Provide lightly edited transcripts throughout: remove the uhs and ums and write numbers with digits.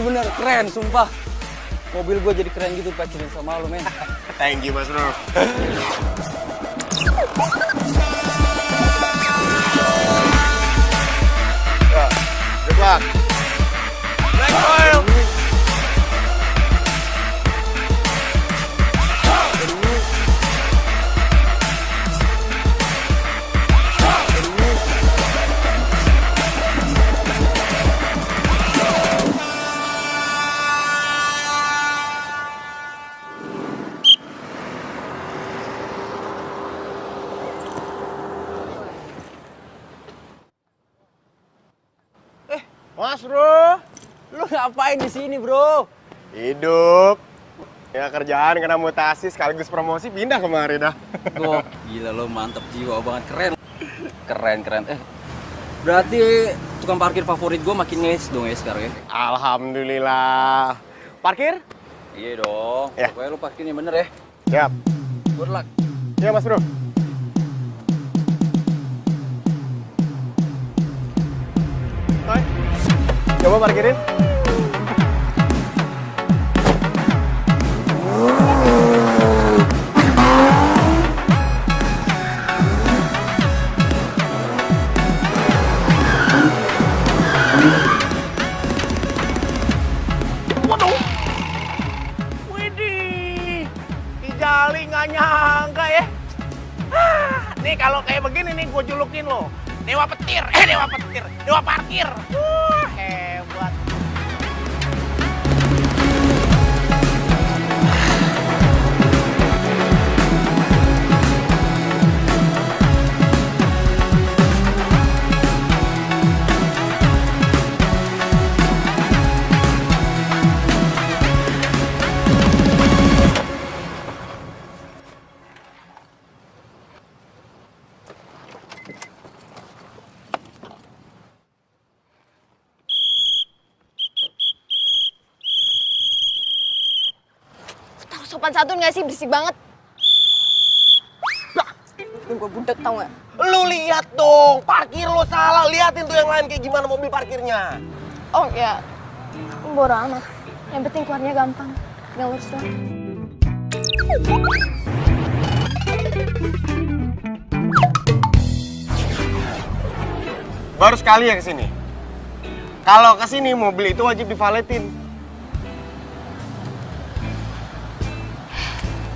bener keren, sumpah. Mobil gue jadi keren gitu pacarin sama lo, men. Thank you, Mas Bro. Ya, good luck. Next oil. Mas Bro, Lu ngapain di sini, Bro? hidup. Ya kerjaan kena mutasi sekaligus promosi pindah kemarin dah. Tuh, gila lo mantep jiwa banget, keren. Keren. Berarti tukang parkir favorit gue makin nges dong ya sekarang ya? Alhamdulillah. Parkir? Iya dong, Ya. pokoknya lu parkirnya bener ya. Siap. Good luck. Iya Mas Bro. Hai. Coba parkirin. Waduh. Widih. Kijali nggak nyangka ya. Nih kalau kayak begini nih gue julukin lo. Dewa petir, dewa parkir. Hebat. Tahu sopan santun gak sih? Berisik banget. Bikin gue budek tau gak? Lu lihat dong, parkir lo salah. Liatin tuh yang lain kayak gimana mobil parkirnya. Oh ya, bodo amat. Yang penting keluarnya gampang. Yang lurus doang. Baru sekali ya kesini. Kalau kesini mobil itu wajib divaletin.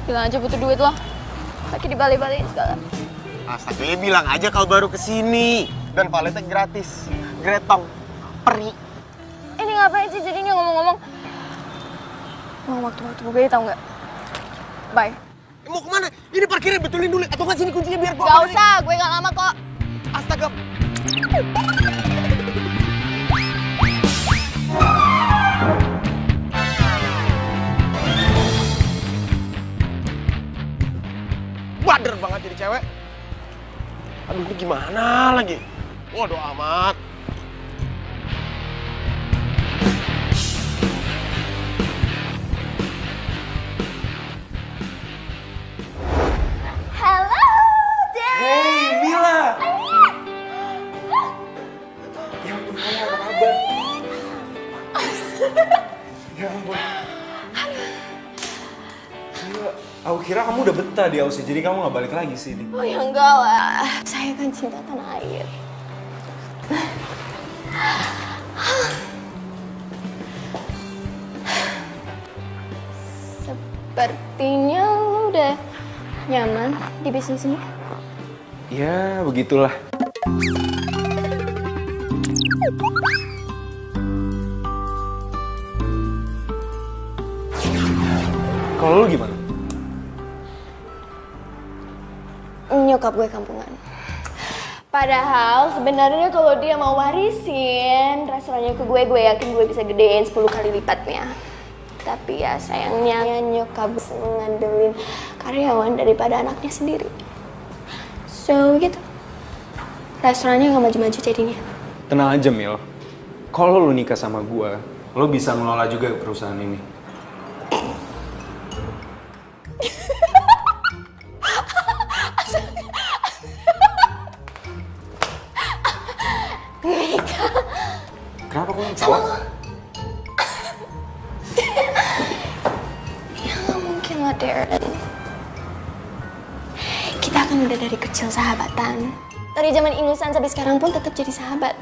Bilang aja butuh duit loh. Pakai dibalik-balikin segala. Astaga, ya bilang aja kalau baru kesini. Dan valetnya gratis. Gretong. Peri. Ini ngapain sih jadinya ngomong-ngomong? Mau waktu-waktu gue tau gak? Bye. Mau kemana? Ini parkirnya betulin dulu. Atau nggak sini kuncinya biar gua. Gak usah, gue gak lama kok. Astaga. Bader banget jadi cewek. Aduh, ini gimana lagi? Waduh amat. Halo, Dad. Hey, Mila. Ya ampun, kamu apa kabar? Ya ampun. Mila, aku kira kamu udah betah di Aussie, jadi kamu gak balik lagi sini. Oh ya enggak lah, saya kan cinta tanah air. Sepertinya lu udah nyaman di bisnis ini. Ya, begitulah. Kalau lu gimana? Nyokap gue kampungan. Padahal sebenarnya kalau dia mau warisin restorannya ke gue yakin gue bisa gedein 10 kali lipatnya. Tapi ya sayangnya nyokap bisa ngandelin karyawan daripada anaknya sendiri. So gitu. Restorannya nggak maju-maju jadinya. Tenang aja, Mil. Kalau lu nikah sama gua, lu bisa ngelola juga perusahaan ini. Kenapa kok yang salah? udah dari kecil sahabatan. Dari zaman inusan sampai sekarang pun tetap jadi sahabat.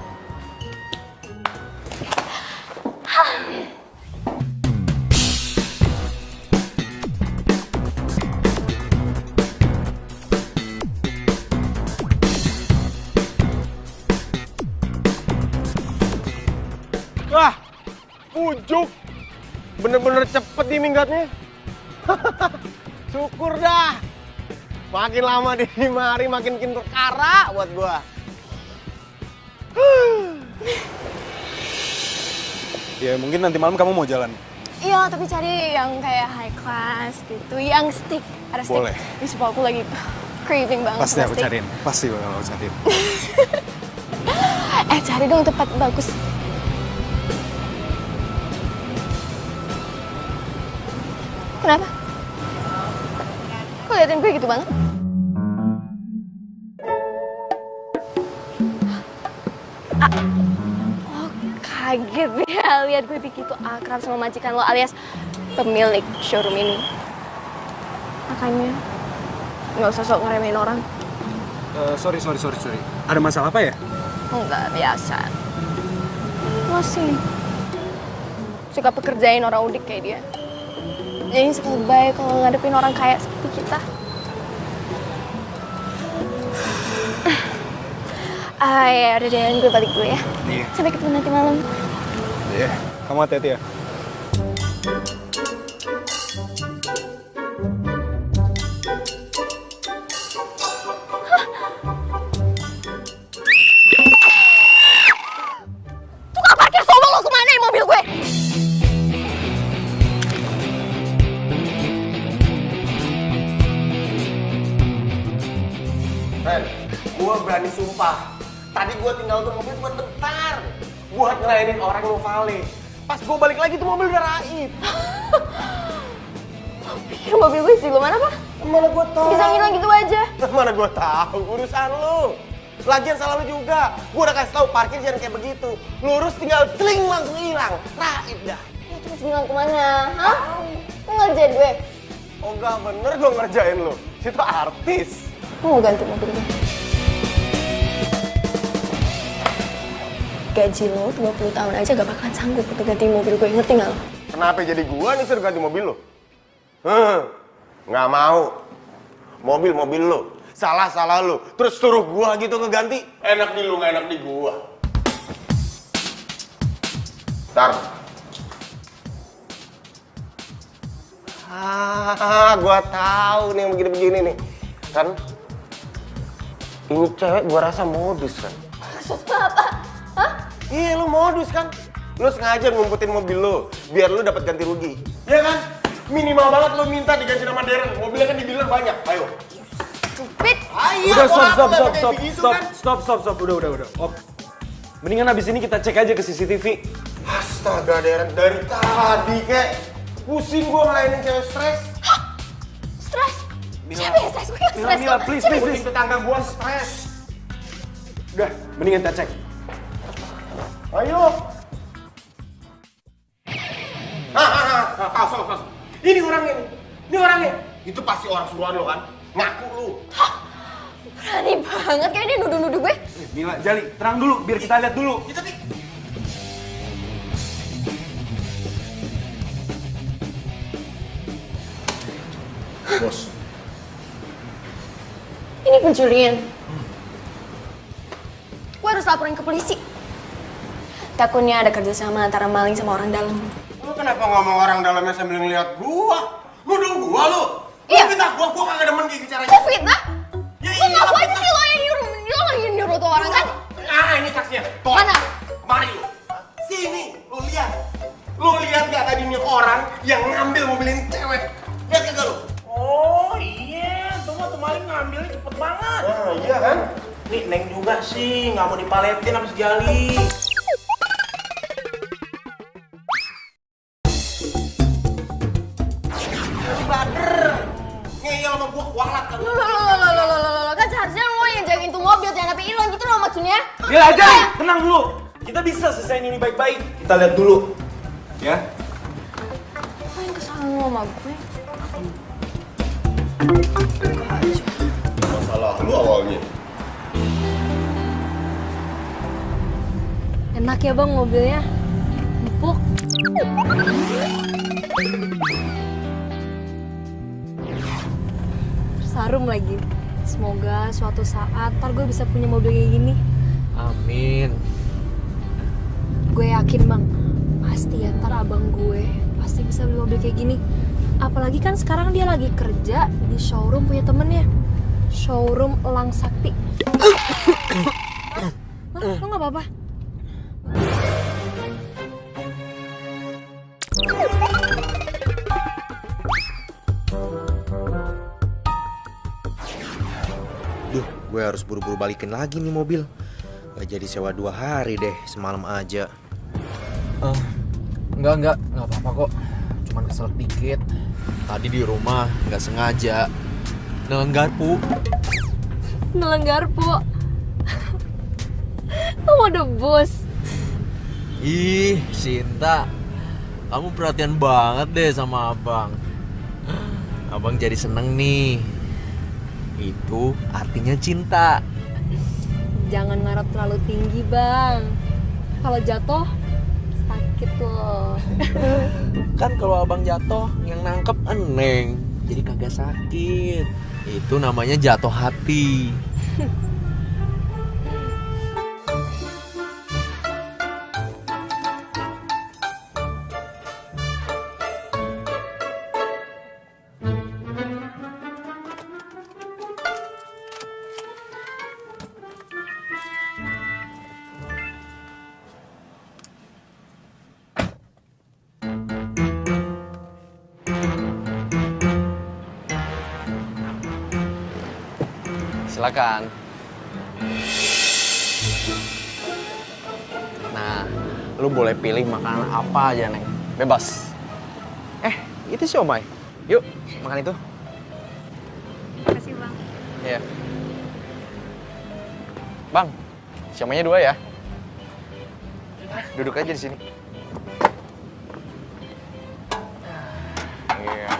Wah, pujuk. Bener-bener cepet nih minggatnya. Syukur dah. Makin lama di mari makin perkara buat gua. Ya mungkin nanti malam kamu mau jalan. Iya, tapi cari yang kayak high class gitu, yang stick. Ada stick. Boleh. Di sebelah aku lagi craving banget. Pasti sama aku steak. cariin. Pasti bakal aku cariin. Cari dong tempat bagus. Kenapa? Kok liatin gue gitu banget? Oh, kaget ya lihat gue begitu akrab sama majikan lo alias pemilik showroom ini. Makanya nggak usah sok ngeremehin orang. Sorry. Ada masalah apa ya? Enggak, biasa. Lo sih suka pekerjain orang udik kayak dia. Jadi sekali baik kalau ngadepin orang kaya seperti kita. Ya udah deh, gue balik dulu ya. Iya. Sampai ketemu nanti malam. Iya. Kamu hati-hati ya. Tukang parkir sombong lo kemana ya mobil gue? Ren, gua berani sumpah. Tadi gua tinggal tuh mobil buat bentar. Buat ngelayanin orang yang vale. Pas gua balik lagi tuh mobil udah raib. Pikir mobil gue sih, lo mana apa? Mana gua tahu. Bisa ngilang gitu aja. Mana gua tahu, urusan lu. Lagian salah lu juga. Gua udah kasih tahu parkir jangan kayak begitu. Lurus tinggal celing langsung hilang. Raib dah. Ya terus ngilang kemana? Hah? Lo ngerjain gue? Oh enggak bener gua ngerjain lu. Situ artis. Lo mau ganti mobil gue? Gaji lo 20 tahun aja gak bakalan sanggup untuk ganti mobil gue, ngerti gak lo? Kenapa jadi gua nih suruh ganti mobil lu? Nggak mau. Mobil lu. Salah lu. Terus suruh gua gitu ngeganti. Enak di lu, nggak enak di gua. Ntar. Gua tahu nih yang begini-begini nih. Kan? Ini cewek gua rasa modus kan? Maksudnya apa? Hah? Iya, lu modus kan? Lu sengaja ngumpetin mobil lu, biar lu dapat ganti rugi. Iya kan? Minimal banget lu minta diganti nama Darren. Mobilnya kan di dealer banyak. Ayo. Stupid! Ayo, Udah stop. Udah. Op. Mendingan abis ini kita cek aja ke CCTV. Astaga, Darren, dari tadi kek pusing gua ngelayanin cewek stres. Hah? Stres? Siapa yang stres? Gue gak stres. Mila, please. Pusing tetangga gua stres. Udah, mendingan kita cek. Ayo. Pas. Ini orangnya. Itu pasti orang suruhan lo kan? Ngaku lu. Berani banget, kayak dia nuduh-nuduh gue. Mila, Jali, terang dulu, biar kita lihat dulu. Kita nih. Bos. Ini pencurian. Gue harus laporin ke polisi. Takutnya ada kerjasama antara maling sama orang dalam. Lu kenapa ngomong orang dalamnya sambil ngeliat gua? Nuduh gua lu? Iya. Lu fitnah gua kagak demen kayak caranya. Kok fitnah? Ya Lo iya, ngaku aja fitnah. sih lo yang nyuruh, lo lagi nyuruh tuh orang kan? Ini saksinya. Tuh. Mana? Mari lu. Sini, lu lihat. Lu lihat gak tadi nih orang yang ngambil mobil ini cewek? Lihat kagak lu? Oh iya, tuh mah tuh maling ngambilnya cepet banget. Nah, iya kan? Nih Neng juga sih, nggak mau dipaletin sama si Jali. Si Bader. Ngeyel sama gua kualat kan. Lo, kan seharusnya lo yang jagain tuh mobil, jangan sampai hilang gitu loh maksudnya. Mila, Jali, tenang dulu. Kita bisa selesaiin ini baik-baik. Kita lihat dulu. Ya? Apa yang kesalahan lo sama gue? Masalah lu awalnya? Enak ya bang mobilnya, empuk. Sarum lagi. Semoga suatu saat ntar gue bisa punya mobil kayak gini. Amin. Gue yakin bang, pasti ya ntar abang gue pasti bisa beli mobil kayak gini. Apalagi kan sekarang dia lagi kerja di showroom punya temennya. Showroom Elang Sakti. Lo gak apa-apa? Duh, gue harus buru-buru balikin lagi nih mobil. Gak jadi sewa 2 hari deh, semalam aja. Enggak apa-apa kok. Cuman keselak dikit. Tadi di rumah nggak sengaja nelen garpu. Nelen garpu. Lo mau debus? Ih, Sinta, kamu perhatian banget deh sama abang. Abang jadi seneng nih. Itu artinya cinta. Jangan ngarep terlalu tinggi bang. Kalau jatuh sakit loh. Kan kalau abang jatuh yang nangkep eneng, jadi kagak sakit. Itu namanya jatuh hati. Silakan. Nah, lu boleh pilih makanan apa aja, Neng. Bebas. Itu siomay. Yuk, makan itu. Makasih bang. Iya. Bang, siomaynya 2 ya. Duduk aja di sini. Iya.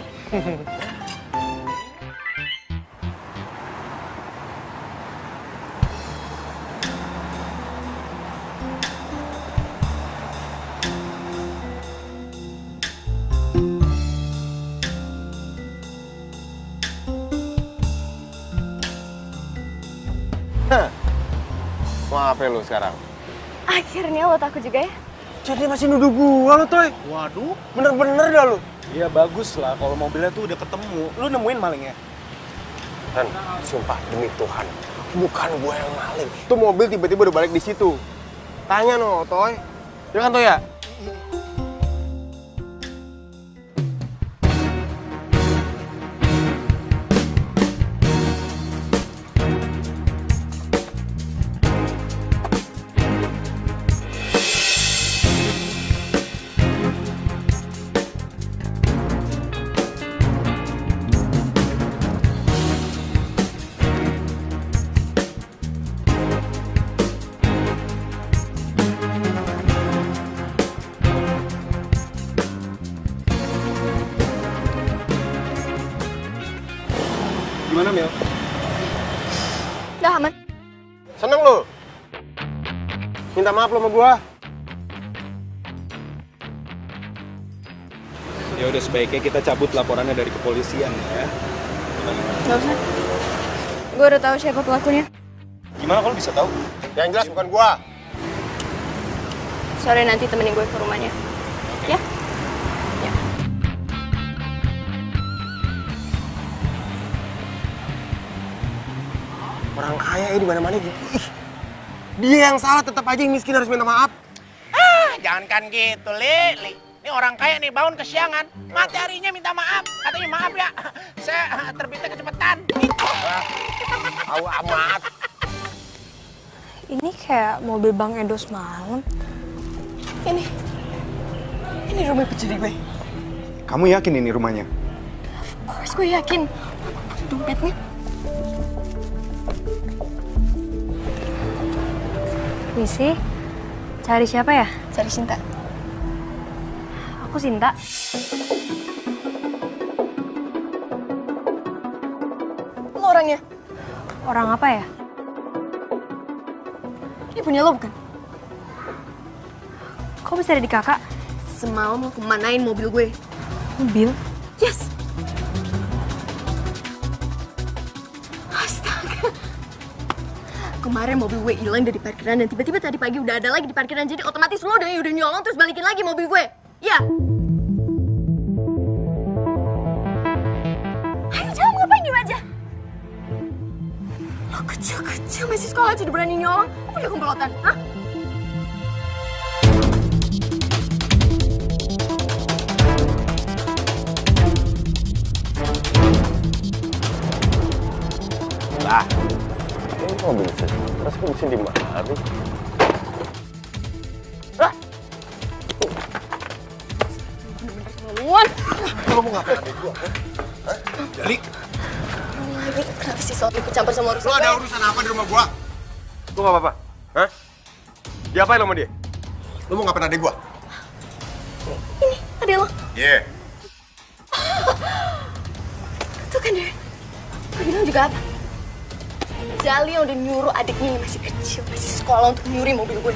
Maaf ya lu sekarang. Akhirnya lo takut juga ya? Jadi masih nuduh gua lu, Toy. Waduh. Bener-bener dah lu. Iya bagus lah kalau mobilnya tuh udah ketemu. Lu nemuin malingnya? Dan sumpah demi Tuhan, bukan gua yang maling. Tuh mobil tiba-tiba udah balik di situ. Tanya no, Toy. Ya kan, Toy ya? Gimana, Mil? Udah aman. Seneng lu? Minta maaf lu sama gua. Ya udah sebaiknya kita cabut laporannya dari kepolisian ya. Gak usah. Gue udah tahu siapa pelakunya. Gimana kalau bisa tahu? Yang jelas bukan gua. Sore nanti temenin gue ke rumahnya. Ya? Ya. Orang kaya ini di mana-mana gitu. Ih, dia yang salah, tetap aja yang miskin harus minta maaf. Jangankan gitu, Li. Ini orang kaya nih bangun kesiangan, mataharinya minta maaf. Katanya maaf ya, saya terbitnya kecepatan. Gitu. Tahu amat. Ini kayak mobil Bang Edo semalam. Ini rumah pencuri gue. Kamu yakin ini rumahnya? Of course gue yakin. Dompetnya. Misi, cari siapa ya? Cari Sinta. Aku Sinta. Lo orangnya? Orang apa ya? Ini punya lo bukan? Kok bisa ada di kakak? Semalam lo kemanain mobil gue? Mobil? Yes! Astaga. Kemarin mobil gue hilang dari parkiran dan tiba-tiba tadi pagi udah ada lagi di parkiran. Jadi otomatis lo udah nyolong terus balikin lagi mobil gue. Ya? Ayo jawab, ngapain diem aja? Lo kecil-kecil masih sekolah aja udah berani nyolong. Lo punya komplotan, hah? Lah, ini mobil sih. Terus gue bisa di mana nih? Keluar! Lo mau ngapain adek gua? Hah? Jali, Lagi, kenapa sih soal ikut campur sama urusan lo ada gue? urusan apa di rumah gua? Gua gak apa-apa. Hah? Diapain lo sama dia? Lo mau ngapain adek gua? Ini, adek lo. Iya. Tuh kan dia. Lo bilang juga apa? Jali yang udah nyuruh adiknya yang masih kecil, masih sekolah untuk nyuri mobil gue.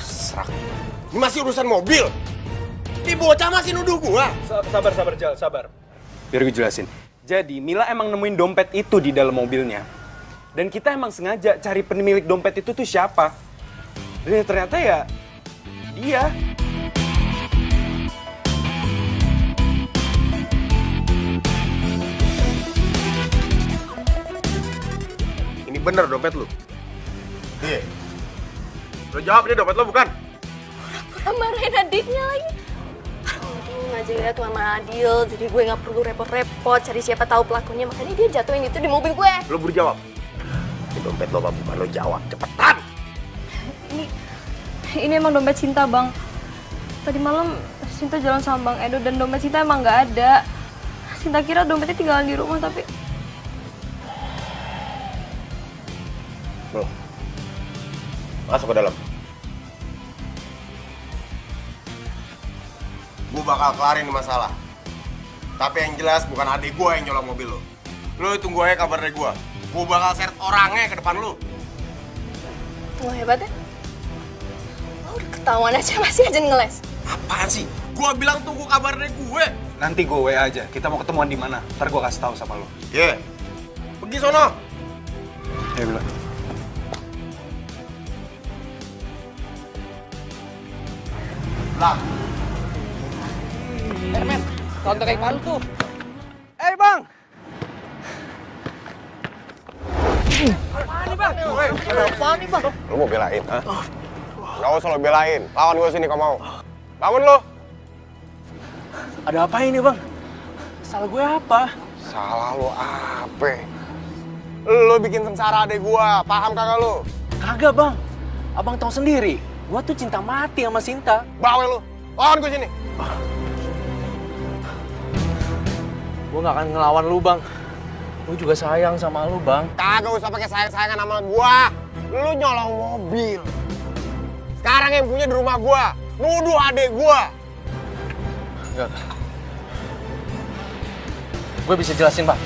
Serak. Ini masih urusan mobil. Ini bocah masih nuduh gua. Sabar, Jal, sabar. Biar gue jelasin. Jadi, Mila emang nemuin dompet itu di dalam mobilnya. Dan kita emang sengaja cari pemilik dompet itu tuh siapa. Dan ternyata ya, dia. Ini bener dompet lu? Iya. Lo jawab, ini dompet lo bukan? Pura marahin adiknya lagi. Aduh, ngajarin tuh sama Adil, jadi gue nggak perlu repot-repot cari siapa tahu pelakunya. Makanya dia jatuhin itu di mobil gue. Lo buru jawab. Ini dompet lo apa bukan? Lo jawab, cepetan! Ini emang dompet Cinta, Bang. Tadi malam Cinta jalan sama Bang Edo dan dompet Cinta emang nggak ada. Cinta kira dompetnya tinggalan di rumah tapi Lo, masuk ke dalam. Gue bakal kelarin ini masalah. Tapi yang jelas bukan adik gue yang nyolong mobil lo. Lo tunggu aja kabar dari gue. Gue bakal seret orangnya ke depan lo. Lo hebat ya? Lo udah ketahuan aja masih aja ngeles. Apaan sih? Gue bilang tunggu kabar dari gue. Nanti gue WA aja. Kita mau ketemuan di mana? Ntar gue kasih tahu sama lo. Iya. Pergi sono. Ya, Bila. Lah, Men, counter kayak palu tuh. Bang! Apaan nih, Bang? lo mau belain? Hah? Gak usah lo belain. Lawan gue sini kalau mau. Bangun lo. Ada apa ini, Bang? Salah gue apa? Salah lo apa? Lo bikin sengsara adek gue. Paham kagak lo? Kagak, Bang. Abang tahu sendiri. Gua tuh cinta mati sama Sinta. Bawel lo. Lawan gue sini. Gua nggak akan ngelawan lu, Bang. Lu juga sayang sama lu, Bang. Kagak usah pakai sayang-sayangan sama gua. Lu nyolong mobil. Sekarang yang punya di rumah gua. Nuduh adek gua. Enggak. Gue bisa jelasin, Bang.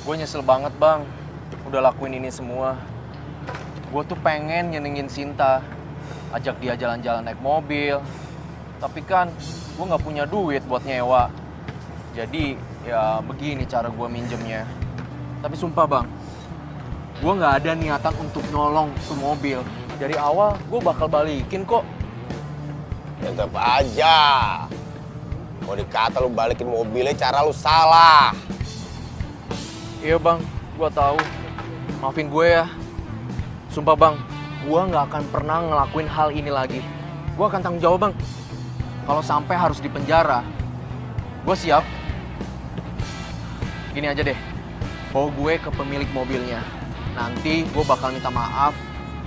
Gue nyesel banget, Bang. Udah lakuin ini semua. Gue tuh pengen nyenengin Sinta. Ajak dia jalan-jalan naik mobil. Tapi kan gue nggak punya duit buat nyewa. Jadi ya begini cara gue minjemnya. Tapi sumpah, Bang, gue nggak ada niatan untuk nyolong tuh mobil. Dari awal gue bakal balikin kok. Tetep aja. Mau dikata lu balikin mobilnya, cara lu salah. Iya, Bang, gue tahu. Maafin gue ya. Sumpah, Bang, gue nggak akan pernah ngelakuin hal ini lagi. Gue akan tanggung jawab, Bang. Kalau sampai harus dipenjara, gue siap. Gini aja deh, bawa gue ke pemilik mobilnya. Nanti gue bakal minta maaf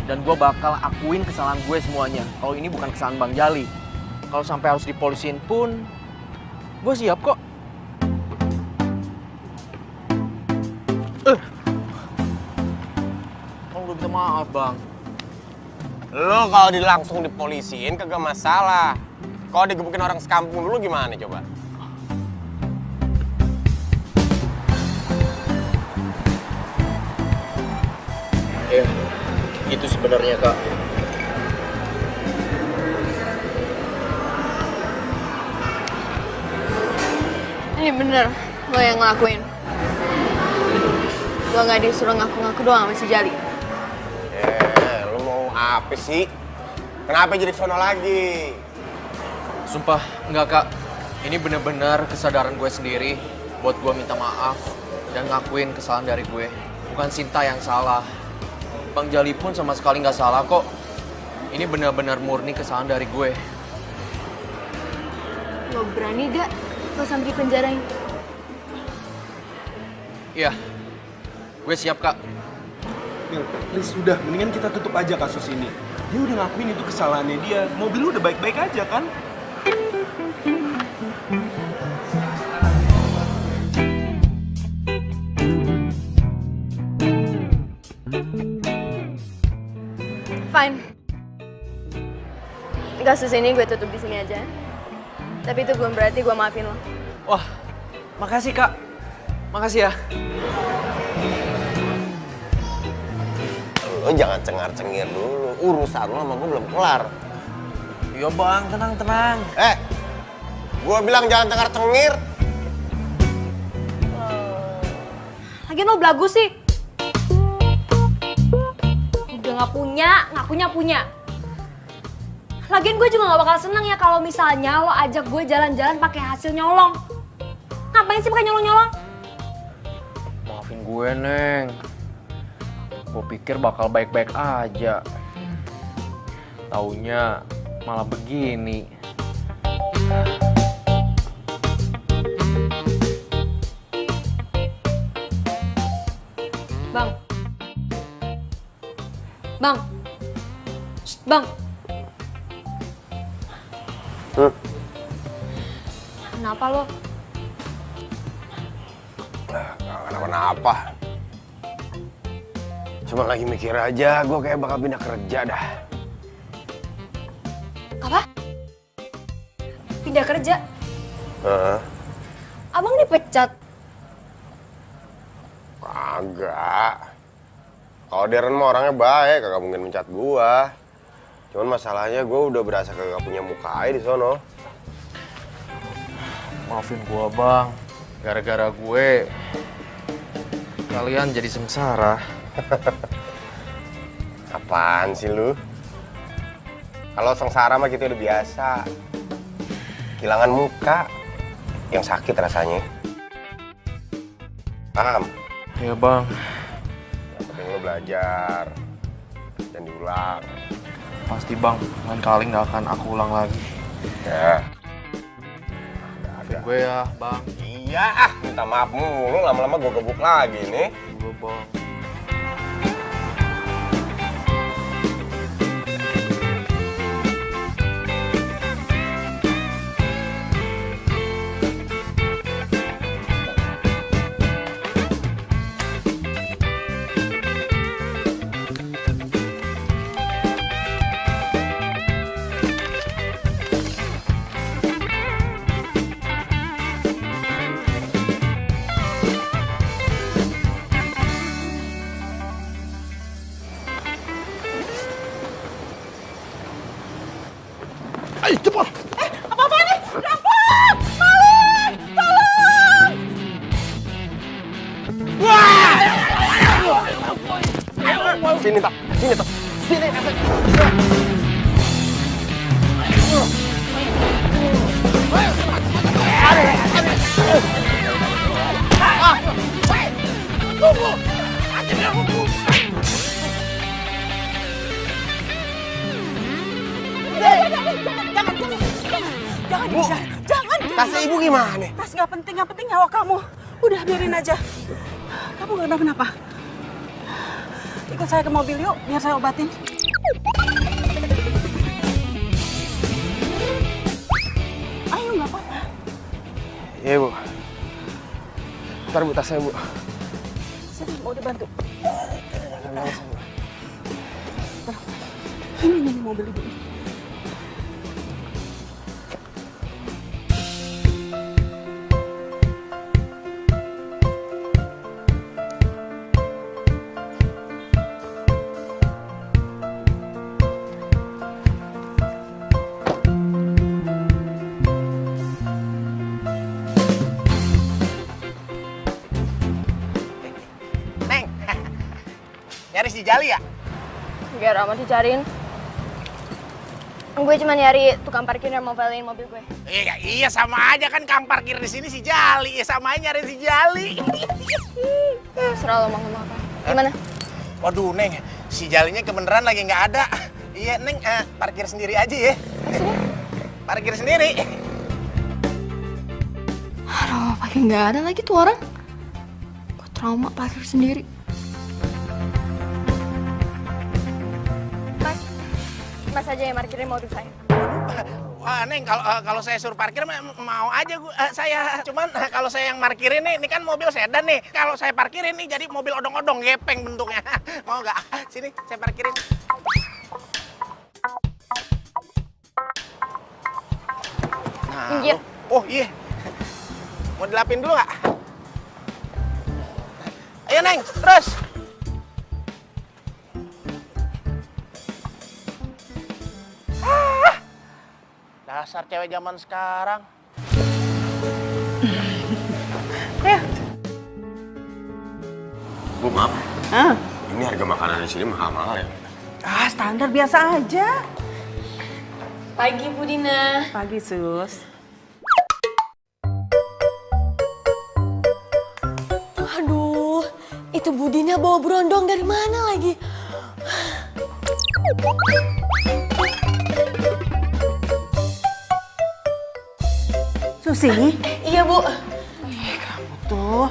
dan gue bakal akuin kesalahan gue semuanya. Kalau ini bukan kesalahan Bang Jali. Kalau sampai harus dipolisin pun, gue siap kok. Kalau udah minta maaf, Bang. Lu kalau langsung dipolisiin kagak masalah. Kalau digebukin orang sekampung dulu gimana coba? gitu sebenarnya, Kak. Ini bener lo yang ngelakuin. Lo nggak disuruh ngaku-ngaku doang sama si Jali. Lu mau apa sih? Kenapa jadi sono lagi? Sumpah, enggak, Kak. Ini bener-bener kesadaran gue sendiri buat gue minta maaf dan ngakuin kesalahan dari gue. Bukan Sinta yang salah. Bang Jali pun sama sekali nggak salah kok. Ini benar-benar murni kesalahan dari gue. Lo berani gak lo sampai penjarain? Iya, gue siap, Kak. Mil, please udah, mendingan kita tutup aja kasus ini. Dia udah ngakuin itu kesalahannya dia. Mobil lu udah baik-baik aja kan? Fine. Kasus ini gue tutup di sini aja. Tapi itu belum berarti gue maafin lo. Wah, makasih, Kak. Makasih ya. Lo jangan cengar-cengir dulu. Urusan lo sama gue belum kelar. Iya, Bang. Tenang. Gue bilang jangan cengar-cengir. Lagian lo belagu sih. Udah nggak punya, ngakunya punya. Lagian gue juga nggak bakal seneng ya kalau misalnya lo ajak gue jalan-jalan pakai hasil nyolong. Ngapain sih pakai nyolong-nyolong? Maafin gue, Neng. Gue pikir bakal baik-baik aja. Taunya malah begini. Bang. Bang. Shh, Bang. Kenapa lo? Gak kenapa-napa. Cuma lagi mikir aja, gue kayak bakal pindah kerja dah. Apa? Pindah kerja? Heeh. Abang dipecat? Kagak. Kalau Darren mah orangnya baik, kagak mungkin mencat gua. Cuman masalahnya gua udah berasa kagak punya muka aja di sono. Maafin gue, Bang. Gara-gara gue, kalian jadi sengsara. Apaan sih lu? Kalau sengsara mah kita udah biasa. Kehilangan muka, yang sakit rasanya. Paham? Iya, Bang. Yang penting lu belajar dan diulang. Pasti, Bang. Lain kali nggak akan aku ulang lagi. Ya. Maafin gue ya, Bang. Iya, minta maaf mulu, lama-lama gue gebuk lagi nih. Gue, Bang. Ayo cepat! Apa-apaan nih? Rampok! Maling! Tolong! Wah! Sini, Tak. Sini, Tak. Sini, Tunggu! Anjir, aku! Jangan dikejar, jangan. tasnya ibu gimana? Tas nggak penting nyawa kamu. Udah biarin aja. Kamu nggak kenapa-napa. Ikut saya ke mobil yuk, biar saya obatin. Ayo nggak apa-apa. Iya, Bu. Ntar Bu tasnya, Bu. Sini, mau dibantu. Ini mobil ibu. Jali ya? Biar amat dicariin. Gue cuma nyari tukang parkir yang mau balikin mobil gue. Iya sama aja kan kang parkir di sini si Jali. Ya sama aja nyari si Jali. Serah lo mau ngomong apa. Gimana? Waduh Neng, si Jalinya kebeneran lagi nggak ada. Iya Neng, parkir sendiri aja ya. Maksudnya? Parkir sendiri. Aduh, pakai nggak ada lagi tuh orang. Gue trauma parkir sendiri. Mas aja yang parkirin mobil saya. Wah Neng, kalau saya suruh parkir mau aja saya. Cuman kalau saya yang parkirin nih, ini kan mobil sedan nih. Kalau saya parkirin nih jadi mobil odong-odong gepeng bentuknya. Mau nggak? Sini saya parkirin. Nah, Iya. oh iya. Mau dilapin dulu nggak? Ayo Neng, terus. Dasar cewek zaman sekarang. Bu, maaf. Ah, Ini harga makanan di sini mahal-mahal ya. standar biasa aja. Pagi Bu Dina. Pagi, Sus. Aduh, itu Bu Dina bawa berondong dari mana lagi? Susi, Iya Bu. kamu tuh.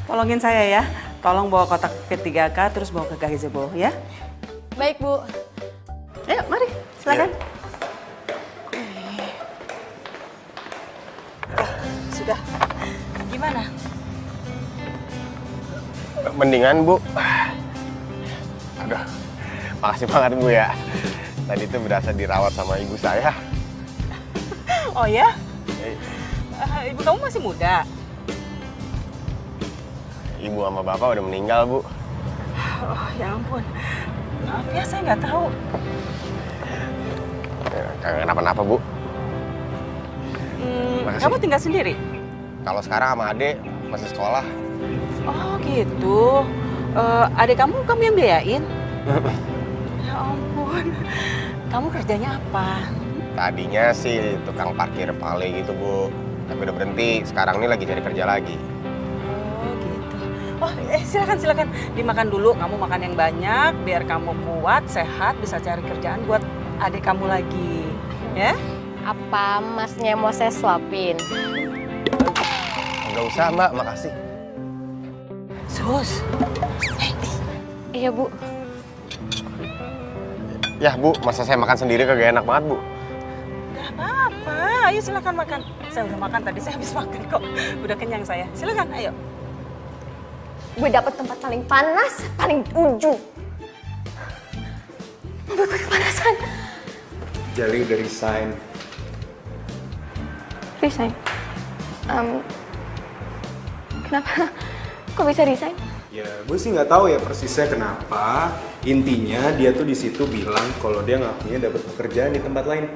Tolongin saya ya. Tolong bawa kotak P3K terus bawa ke gazebo ya. Baik Bu. Ayo, mari. Silakan. Sudah. Gimana? Mendingan, Bu. Aduh, makasih banget, Bu ya. Tadi tuh berasa dirawat sama ibu saya. Oh ya? Ibu kamu masih muda? Ibu sama bapak udah meninggal, Bu. Oh ya ampun. Maaf ya, saya nggak tahu. Kagak kenapa-napa, Bu. Makasih. Kamu tinggal sendiri? Kalau sekarang sama adek masih sekolah. Oh gitu. Adik kamu yang biayain? Ya ampun. Kamu kerjanya apa? Tadinya sih tukang parkir pale gitu, Bu. Tapi udah berhenti. Sekarang ini lagi cari kerja lagi. Oh gitu. Oh silakan. Dimakan dulu. Kamu makan yang banyak biar kamu kuat, sehat, bisa cari kerjaan buat adik kamu lagi. Ya? Apa masnya mau saya suapin? Nggak usah, Mbak. Makasih. Sus. Iya Bu. Ya, Bu. Masa saya makan sendiri kagak enak banget, Bu. Gak apa-apa. Ayo silakan makan. Saya udah makan tadi. Saya habis makan kok. Udah kenyang saya. Silakan. Ayo. Gue dapet tempat paling panas, paling ujung. Mobil gue kepanasan. Jali udah resign. Resign? Kenapa? Kok bisa resign? Ya, gue sih nggak tahu ya persisnya kenapa. Intinya dia tuh di situ bilang kalau dia ngakunya dapat pekerjaan di tempat lain.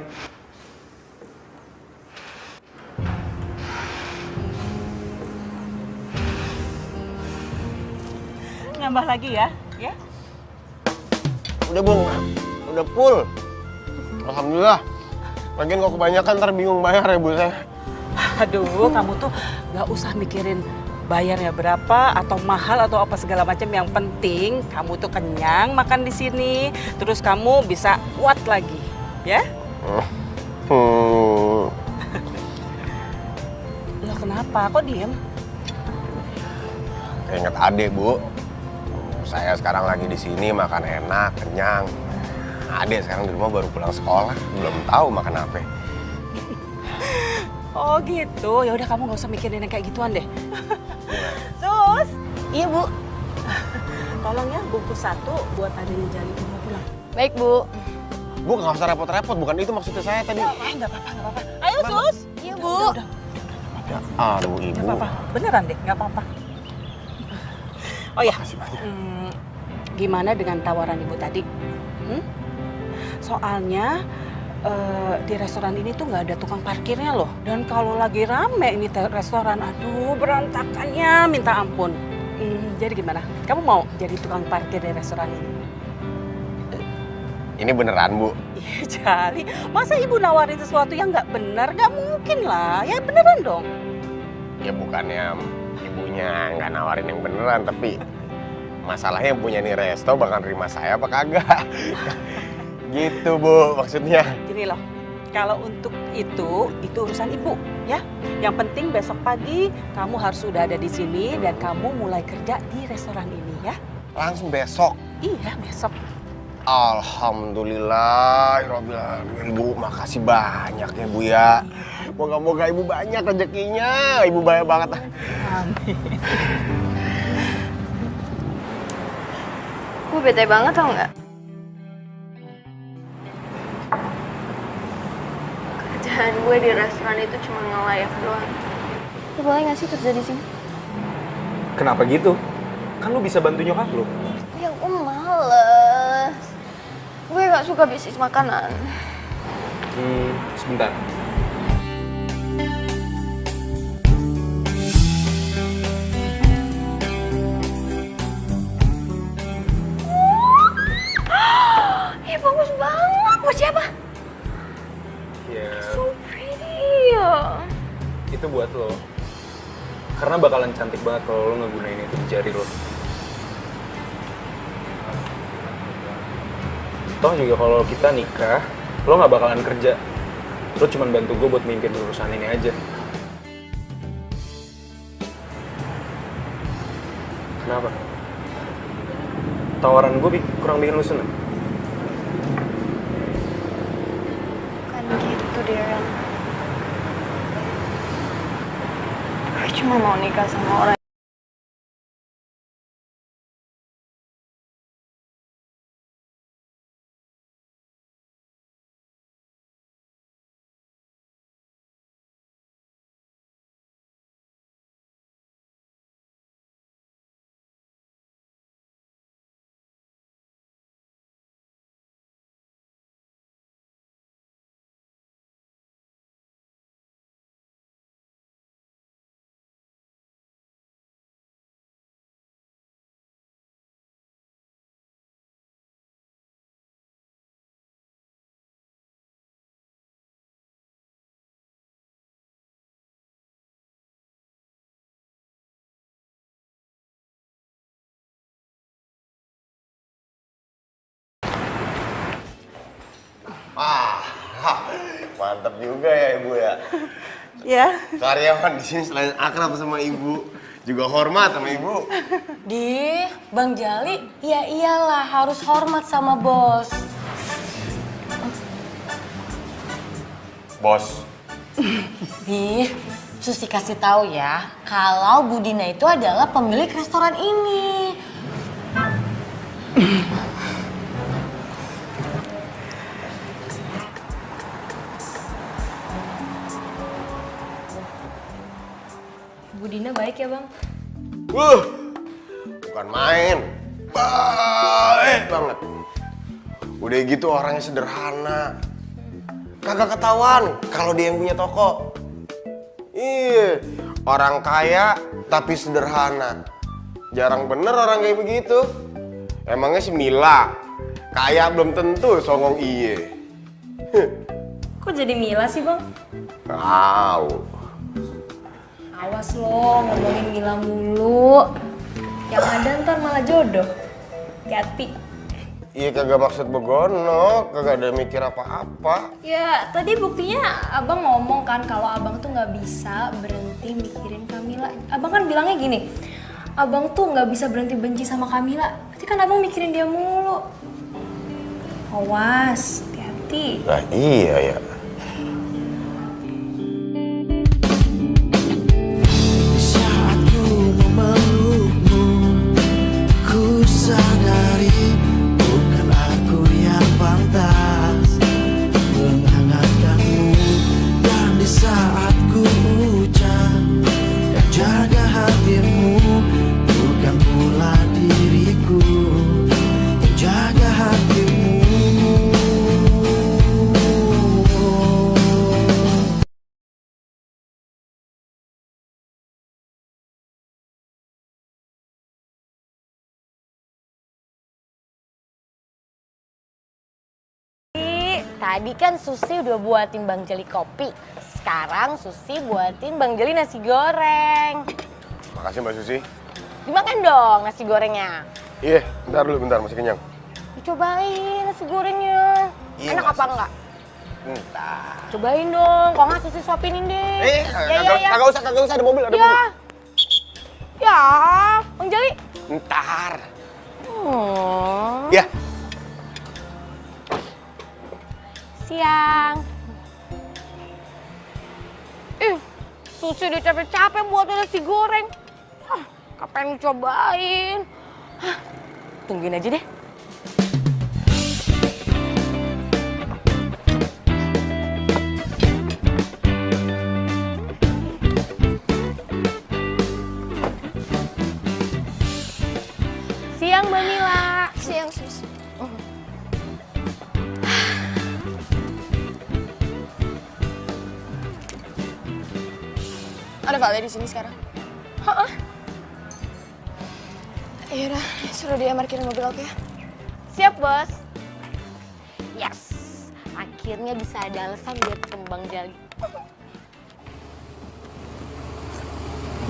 Nambah lagi ya. Ya. Udah, Bung. Udah full. Alhamdulillah. Lagian kok kebanyakan ntar bingung bayar ya, Bu saya. Aduh, kamu tuh nggak usah mikirin bayarnya berapa atau mahal atau apa segala macam. Yang penting kamu tuh kenyang makan di sini, terus kamu bisa kuat lagi, ya? Lo kenapa? Kok diem? Ingat adek, Bu. Saya sekarang lagi di sini makan enak, kenyang. Adek sekarang di rumah baru pulang sekolah, belum tahu makan apa. Oh gitu, ya udah kamu nggak usah mikirin yang kayak gituan deh. Sus, Iya Bu. tolong ya bungkus 1 buat adanya Jali mau pulang. Baik Bu. Bu, nggak usah repot-repot, bukan itu maksudnya saya tadi. Nggak apa-apa. Ayo Sus. Iya Bu. Udah. Ya, aduh, Ibu. Nggak apa-apa, beneran deh, nggak apa-apa. Oh ya, gimana dengan tawaran ibu tadi? Soalnya di restoran ini tuh nggak ada tukang parkirnya loh. Dan kalau lagi rame ini restoran, aduh berantakannya minta ampun. Jadi gimana? Kamu mau jadi tukang parkir di restoran ini? Ini beneran, Bu? Iya, Jali. Masa ibu nawarin sesuatu yang nggak benar? Nggak mungkin lah. Ya beneran dong. Ya bukannya ibunya nggak nawarin yang beneran, tapi masalahnya yang punya nih resto bakal nerima saya apa kagak? Gitu, Bu, maksudnya. Gini loh, kalau untuk itu urusan ibu, ya. Yang penting besok pagi kamu harus sudah ada di sini dan kamu mulai kerja di restoran ini, ya. Langsung besok? Iya, besok. Alhamdulillah, Bu, makasih banyak ya, Bu ya. Moga-moga Ibu banyak rezekinya, Ibu banyak banget. Amin. Gue bete banget tau nggak? Kerjaan gue di restoran itu cuma ngelayak doang. Lo boleh nggak sih kerja di sini? Kenapa gitu? Kan lu bisa bantu nyokap lu. Ya gue males. Gue gak suka bisnis makanan. Sebentar. Ih, bagus banget. Buat siapa? Ya, So pretty. itu buat lo. Karena bakalan cantik banget kalau lo ngegunain itu di jari lo. Toh juga kalau kita nikah, lo nggak bakalan kerja. Lo cuma bantu gue buat mimpin urusan ini aja. Kenapa? Tawaran gue kurang bikin lo seneng? Kan gitu, Darren. Gue cuma mau nikah sama orang. Mantap juga ya, Ibu ya. Ya. Karyawan di sini selain akrab sama Ibu, juga hormat sama Ibu. Di, Bang Jali, ya iyalah harus hormat sama bos. Bos. Di, Susi kasih tahu ya, kalau Bu Dina itu adalah pemilik restoran ini. Bu Dina baik ya, Bang? Bukan main. Baik banget. Udah gitu orangnya sederhana. Kagak ketahuan kalau dia yang punya toko. Iya, orang kaya tapi sederhana. Jarang bener orang kayak begitu. Emangnya si Mila kaya belum tentu songong iye. Kok jadi Mila sih, Bang? Tahu. Awas lo, ngomongin Mila mulu. Yang ada ntar malah jodoh. Hati-hati. Iya kagak maksud begono, kagak ada mikir apa-apa. Ya, tadi buktinya abang ngomong kan kalau abang tuh nggak bisa berhenti mikirin Kamila. Abang kan bilangnya gini, abang tuh nggak bisa berhenti benci sama Kamila. Berarti kan abang mikirin dia mulu. Awas, hati-hati. Nah iya ya. Saat ku memelukmu, ku sadari bukan aku yang pantas menghangatkanmu. Dan di saat ku ucap dan jaga hatimu, bukan pula diriku yang jaga hatimu. Tadi kan Susi udah buatin Bang Jeli kopi. Sekarang Susi buatin Bang Jeli nasi goreng. Makasih Mbak Susi. Dimakan dong nasi gorengnya. Iya, bentar dulu, bentar, masih kenyang. Dicobain nasi gorengnya. Iya, Enak Mas. apa enggak? Bentar. Cobain dong, kok nggak Susi suapinin deh. Kagak usah, ada mobil, ada Ya. mobil. Ya, Bang Jeli. Ntar. Hmm. Ya. Siang. Susi udah capek-capek buat nasi goreng. Kapan cobain? Tungguin aja deh. Siang, Mbak Mila. Siang, Sus. Ada Vale di sini sekarang? Heeh. Yaudah, suruh dia parkirin mobil, oke? Siap, Bos. Yes. Akhirnya bisa ada alasan buat ketemu Bang Jali.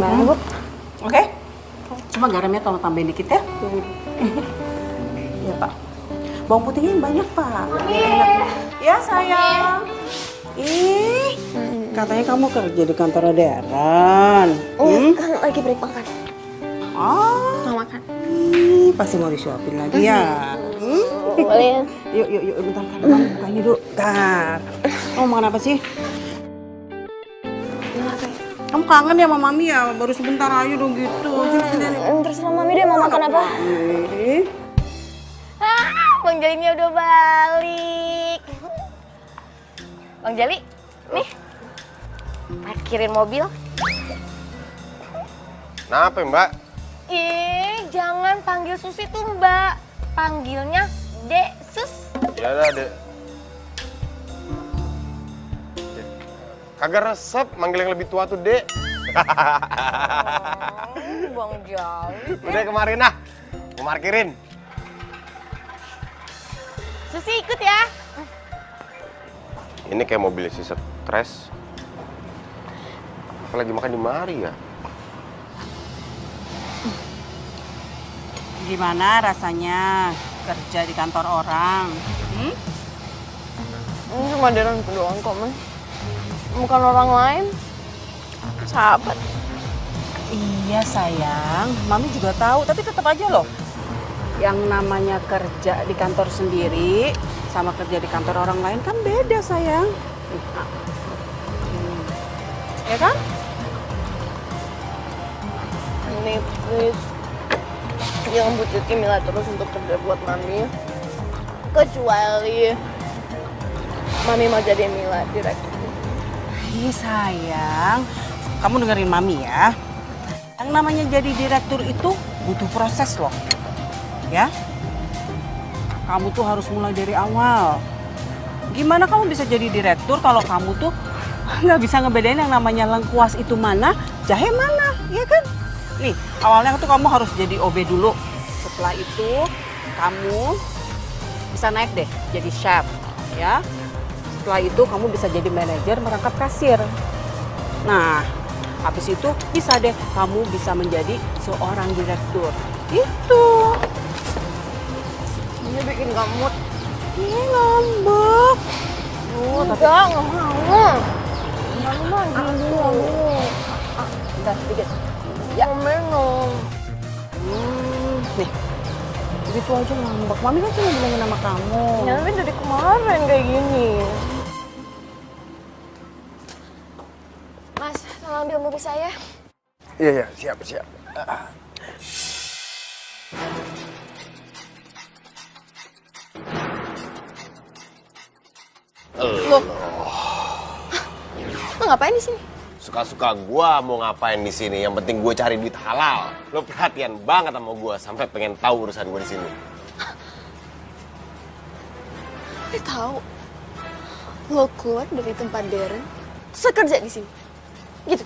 Mana, Bu? Oke. Cuma garamnya tolong tambahin dikit ya. Iya, Pak. Bawang putihnya yang banyak, Pak. Ya, sayang. Ih, katanya kamu kerja di kantor Deren. Kan lagi break makan. Oh, Mau makan? pasti mau disuapin lagi ya. Boleh. Yuk, bentar kan. Kamu bukanya dulu. Bentar. Kamu makan apa sih? Kamu kangen ya sama Mami ya? Baru sebentar aja dong gitu. Sini. Terserah Mami deh mau makan apa. Bang Jalinya udah balik. Bang Jali, nih. Parkirin mobil. Kenapa Mbak? Jangan panggil Susi tuh Mbak. Panggilnya Dek Sus. Ya udah, Dek. Kagak resep, manggil yang lebih tua tuh, Dek. Bang Jali. Udah kemarin nah, mau parkirin. Susi ikut ya. Ini kayak mobil si stres. Apa lagi makan di mari ya? Gimana rasanya kerja di kantor orang? Ini cuma Deren doang kok, Man. Bukan orang lain. Sahabat. Iya sayang, Mami juga tahu, tapi tetap aja loh. Yang namanya kerja di kantor sendiri sama kerja di kantor orang lain kan beda sayang. Ya kan? Ini please. Jangan bujukin Mila terus untuk kerja buat Mami. Kecuali Mami mau jadi Mila direktur. Iya sayang, kamu dengerin Mami ya. Yang namanya jadi direktur itu butuh proses loh. Ya, kamu tuh harus mulai dari awal. Gimana kamu bisa jadi direktur kalau kamu tuh nggak bisa ngebedain yang namanya lengkuas itu mana, jahe mana, ya kan? Nih, awalnya tuh kamu harus jadi OB dulu. Setelah itu, kamu bisa naik deh jadi chef, ya. Setelah itu kamu bisa jadi manajer merangkap kasir. Nah, habis itu bisa deh kamu bisa menjadi seorang direktur. Itu. Ini bikin kamu. Ini ngambek. Enggak mau. Mami mandi dulu. Bentar, sedikit. Ya. Mau minum. Nih, begitu aja ngambek. Mami kan cuma bilangin nama kamu. Ya, tapi dari kemarin kayak gini. Mas, tolong ambil mobil saya. Iya, siap. Loh. Lo ngapain di sini? Suka-suka gua mau ngapain di sini. Yang penting gue cari duit halal. Lo perhatian banget sama gua sampai pengen tahu urusan gue di sini. Lo tahu? Lo keluar dari tempat Deren, terus kerja di sini. Gitu.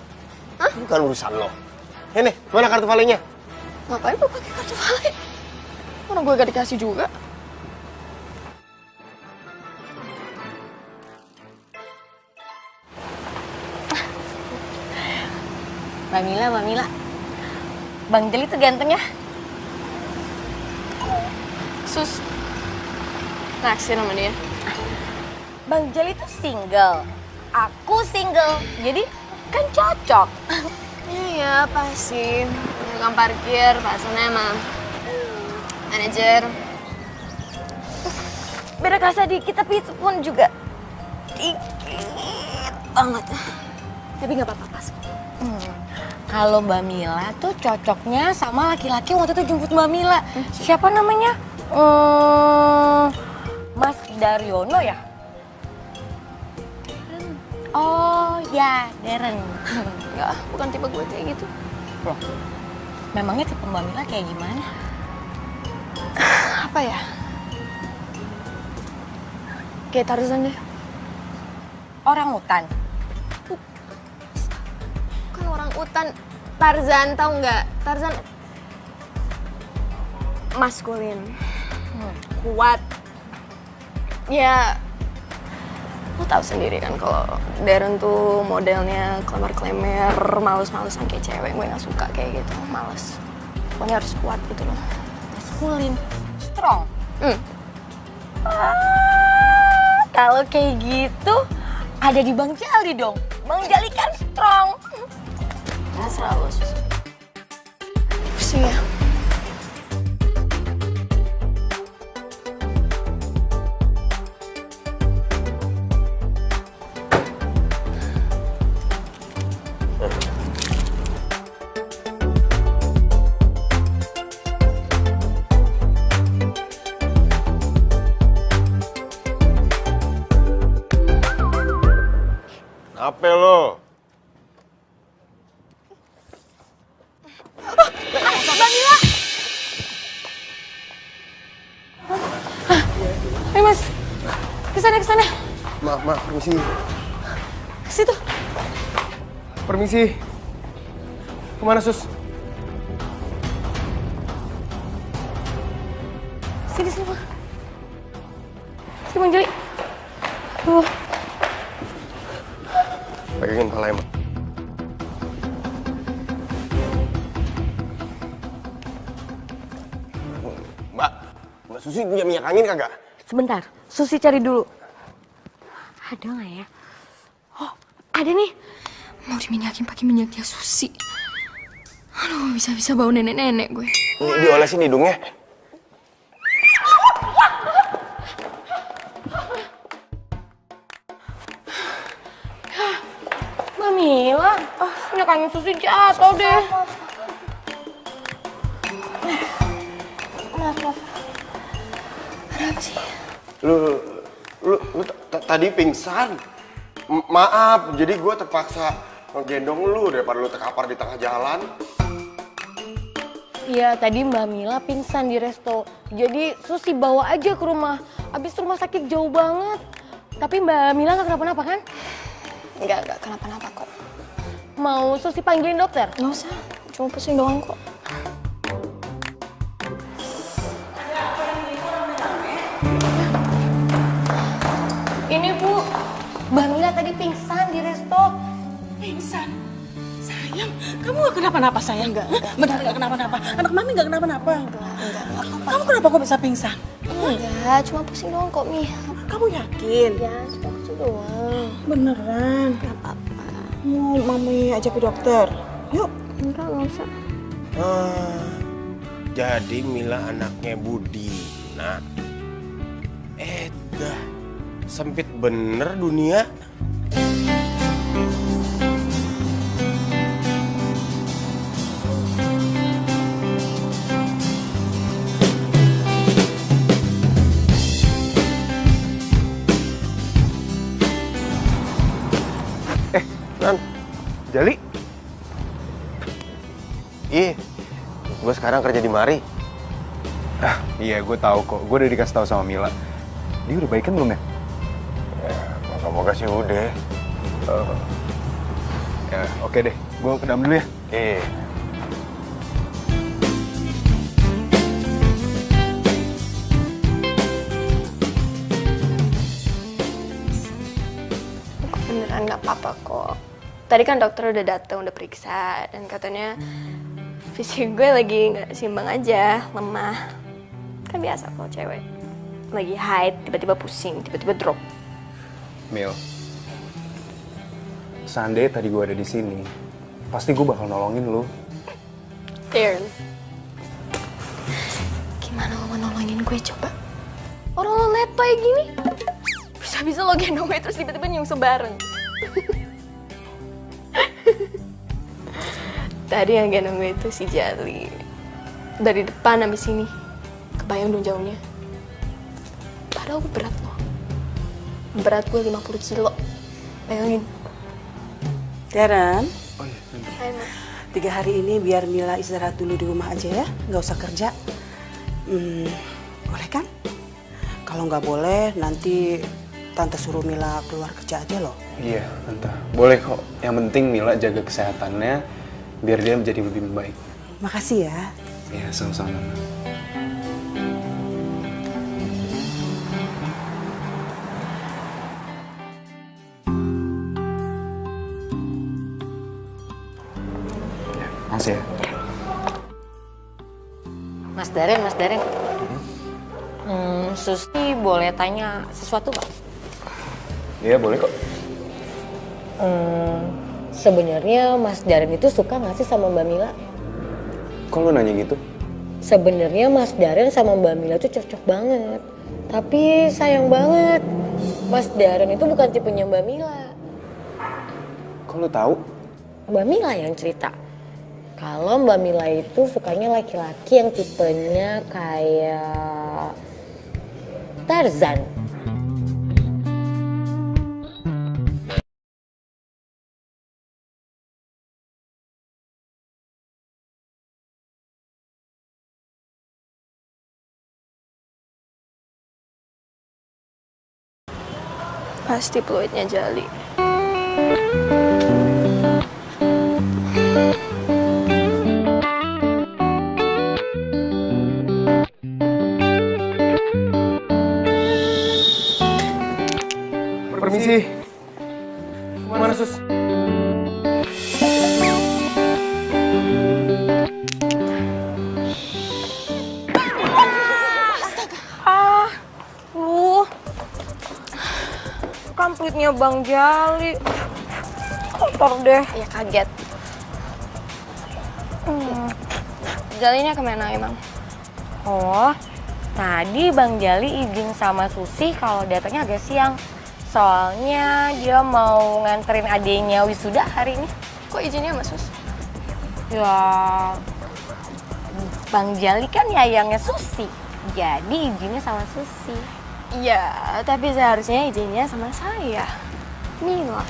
Hah? Bukan urusan lo. Ini, mana kartu valenya? Ngapain lo pakai kartu vale? Orang gue gak dikasih juga. Mbak Mila. Bang Jali tuh ganteng ya. Sus, naksir sama dia. Bang Jali tuh single, aku single, jadi kan cocok. Iya, pasti. Tukang parkir, pasannya emang manajer. Beda kerasa dikit, tapi itu pun juga dikit banget. Tapi nggak apa-apa, pas. Kalau Mbak Mila tuh cocoknya sama laki-laki waktu itu jemput Mbak Mila. Siapa namanya? Mas Daryono ya? Oh ya, Darren. Enggak, bukan tipe gue kayak gitu. Loh, memangnya tipe Mbak Mila kayak gimana? Apa ya? Kayak Tarzan deh. Orang hutan. Bukan orang utan. Tarzan, tahu nggak? Tarzan maskulin. Kuat. Ya, lo tahu sendiri kan kalau Darren tuh modelnya klemer-klemer, males-malesan kayak cewek. Gue nggak suka kayak gitu, males. Pokoknya harus kuat gitu loh. Maskulin, strong. Kalau kayak gitu ada di Bang Jali dong. Bang Jali kan strong. Terserah lo, Sus. Pusing ya. Apa lo? Bang Mila! Ayo mas, kesana. Maaf, permisi. Ke situ. Permisi. Kemana, Sus? Sini semua. Sini Bang Jali. Tuh. Pegangin kepala emang. Mbak Susi punya minyak angin kagak? Sebentar, Susi cari dulu. Ada nggak ya? Oh, ada nih. Mau diminyakin pakai minyaknya Susi. Aduh, bisa-bisa bau nenek-nenek gue. Diolesin hidungnya. Mbak Mila, minyak angin Susi jatuh deh. Maaf. Ada apa sih? Lu tadi pingsan. Maaf, jadi gue terpaksa ngegendong lu daripada lu terkapar di tengah jalan. Iya, tadi Mbak Mila pingsan di resto. Jadi Susi bawa aja ke rumah. Abis rumah sakit jauh banget. Tapi Mbak Mila nggak kenapa-napa kan? Nggak kenapa-napa kok. Mau Susi panggilin dokter? Nggak usah, cuma pusing doang kok. Ini Bu, Mbak Mila tadi pingsan di resto. Pingsan? Sayang, kamu gak kenapa-napa sayang? Enggak. Benar gak kenapa-napa? Anak mami gak kenapa-napa? Enggak apa-apa. Kamu kenapa kok bisa pingsan? Enggak, cuma pusing doang kok, Mi. Kamu yakin? Ya, cuma pusing doang. Beneran? Gak apa-apa. Mau mami ajak ke dokter? Yuk. Enggak usah. Jadi Mila anaknya Budi. Nah, dah sempit bener dunia. Nan, Jali, ih, gue sekarang kerja di mari. iya gue tahu kok. Gue udah dikasih tahu sama Mila. Dia udah baikan belum ya? Moga-moga sih udah. Ya oke deh, gue ke dalam dulu ya. Beneran gak apa-apa kok. tadi kan dokter udah datang, udah periksa, dan katanya fisik gue lagi nggak seimbang aja, lemah. Kan biasa kalau cewek lagi haid, tiba-tiba pusing, tiba-tiba drop. Mil, seandainya tadi gue ada di sini, pasti gue bakal nolongin lu. Terus, gimana lo mau nolongin gue coba? Orang lo letoy gini, bisa-bisa lo gendong gue terus tiba-tiba nyungsep bareng. Tadi yang gendong gue itu si Jali. Dari depan abis ini, kebayang dong jauhnya. Padahal gue berat loh. Berat gue 50 kilo. Bayangin. Darren, Hai, Ma. 3 hari ini biar Mila istirahat dulu di rumah aja ya, nggak usah kerja. Boleh kan? Kalau nggak boleh, nanti Tante suruh Mila keluar kerja aja loh. Iya, Tante. Boleh kok. Yang penting Mila jaga kesehatannya, biar dia menjadi lebih baik. Makasih ya. Iya, sama-sama. Makasih ya. Mas Darren. Susi boleh tanya sesuatu Pak? Iya, boleh kok. Sebenarnya Mas Darren itu suka nggak sih sama Mbak Mila? Kok lu nanya gitu? Sebenarnya Mas Darren sama Mbak Mila tuh cocok banget. Tapi sayang banget, Mas Darren itu bukan tipenya Mbak Mila. Kok lu tahu? Mbak Mila yang cerita. Kalau Mbak Mila itu sukanya laki-laki yang tipenya kayak Tarzan. Pasti peluitnya Jali. Permisi. Kemana, Sus? Kan pelitnya Bang Jali. Kotor deh. Ya kaget. Jalinya kemana emang? Oh, tadi Bang Jali izin sama Susi kalau datangnya agak siang. Soalnya dia mau nganterin adiknya wisuda hari ini. Kok izinnya sama Sus? Ya, Bang Jali kan yayangnya Susi. Jadi izinnya sama Susi. Iya, tapi seharusnya izinnya sama saya. Mila,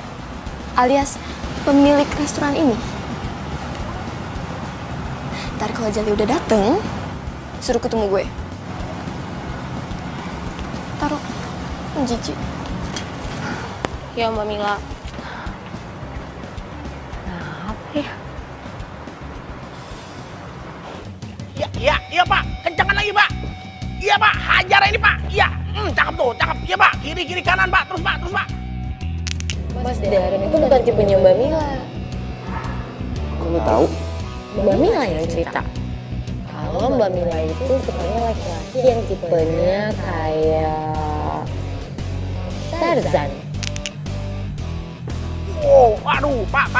alias pemilik restoran ini. Ntar kalau Jali udah dateng, suruh ketemu gue. Taruh, jijik. Ya Mbak Mila. Apa ya? Iya Pak, kencangan lagi Pak. Iya Pak, hajar ini Pak. Iya, cakep tuh, cakep. Iya Pak, kiri kanan Pak, terus Pak. Mas Darren itu bukan tipenya Mbak Mila. Kok lu tahu? Mbak Mila yang cerita. Kalau Mbak Mila itu sukanya laki-laki yang tipenya kayak Tarzan. Oh, aduh, Pak,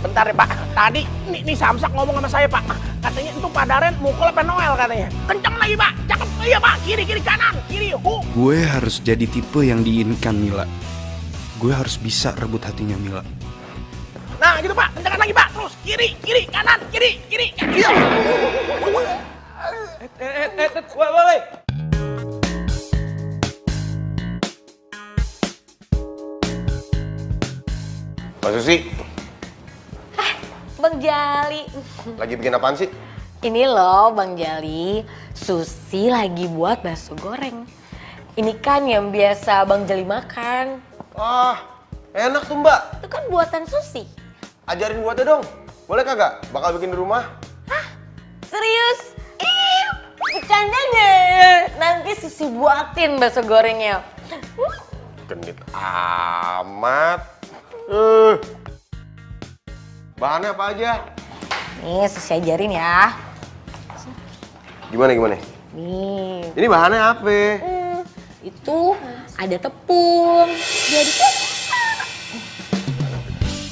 bentar ya Pak. Tadi nih Samsak ngomong sama saya Pak. Katanya itu Pak Darren mukul apa Noel katanya. Kenceng lagi Pak, cakep. Iya Pak, kiri kanan, kiri. Gue harus jadi tipe yang diinginkan Mila. Gue harus bisa rebut hatinya Mila. Nah gitu Pak, kencengan lagi Pak. Terus kiri kanan, kiri. Iya. Woi. Mbak Susi, Bang Jali. lagi bikin apaan sih? Ini loh Bang Jali, Susi lagi buat bakso goreng. Ini kan yang biasa Bang Jali makan. Ah, enak tuh Mbak. Itu kan buatan Susi. Ajarin buatnya dong. Boleh kagak? Bakal bikin di rumah. Serius? Bercanda deh. Nanti Susi buatin bakso gorengnya. Genit amat. Bahannya apa aja? Nih, Susi ajarin ya. Gimana? Nih, Ini bahannya apa? itu ada tepung. Jadi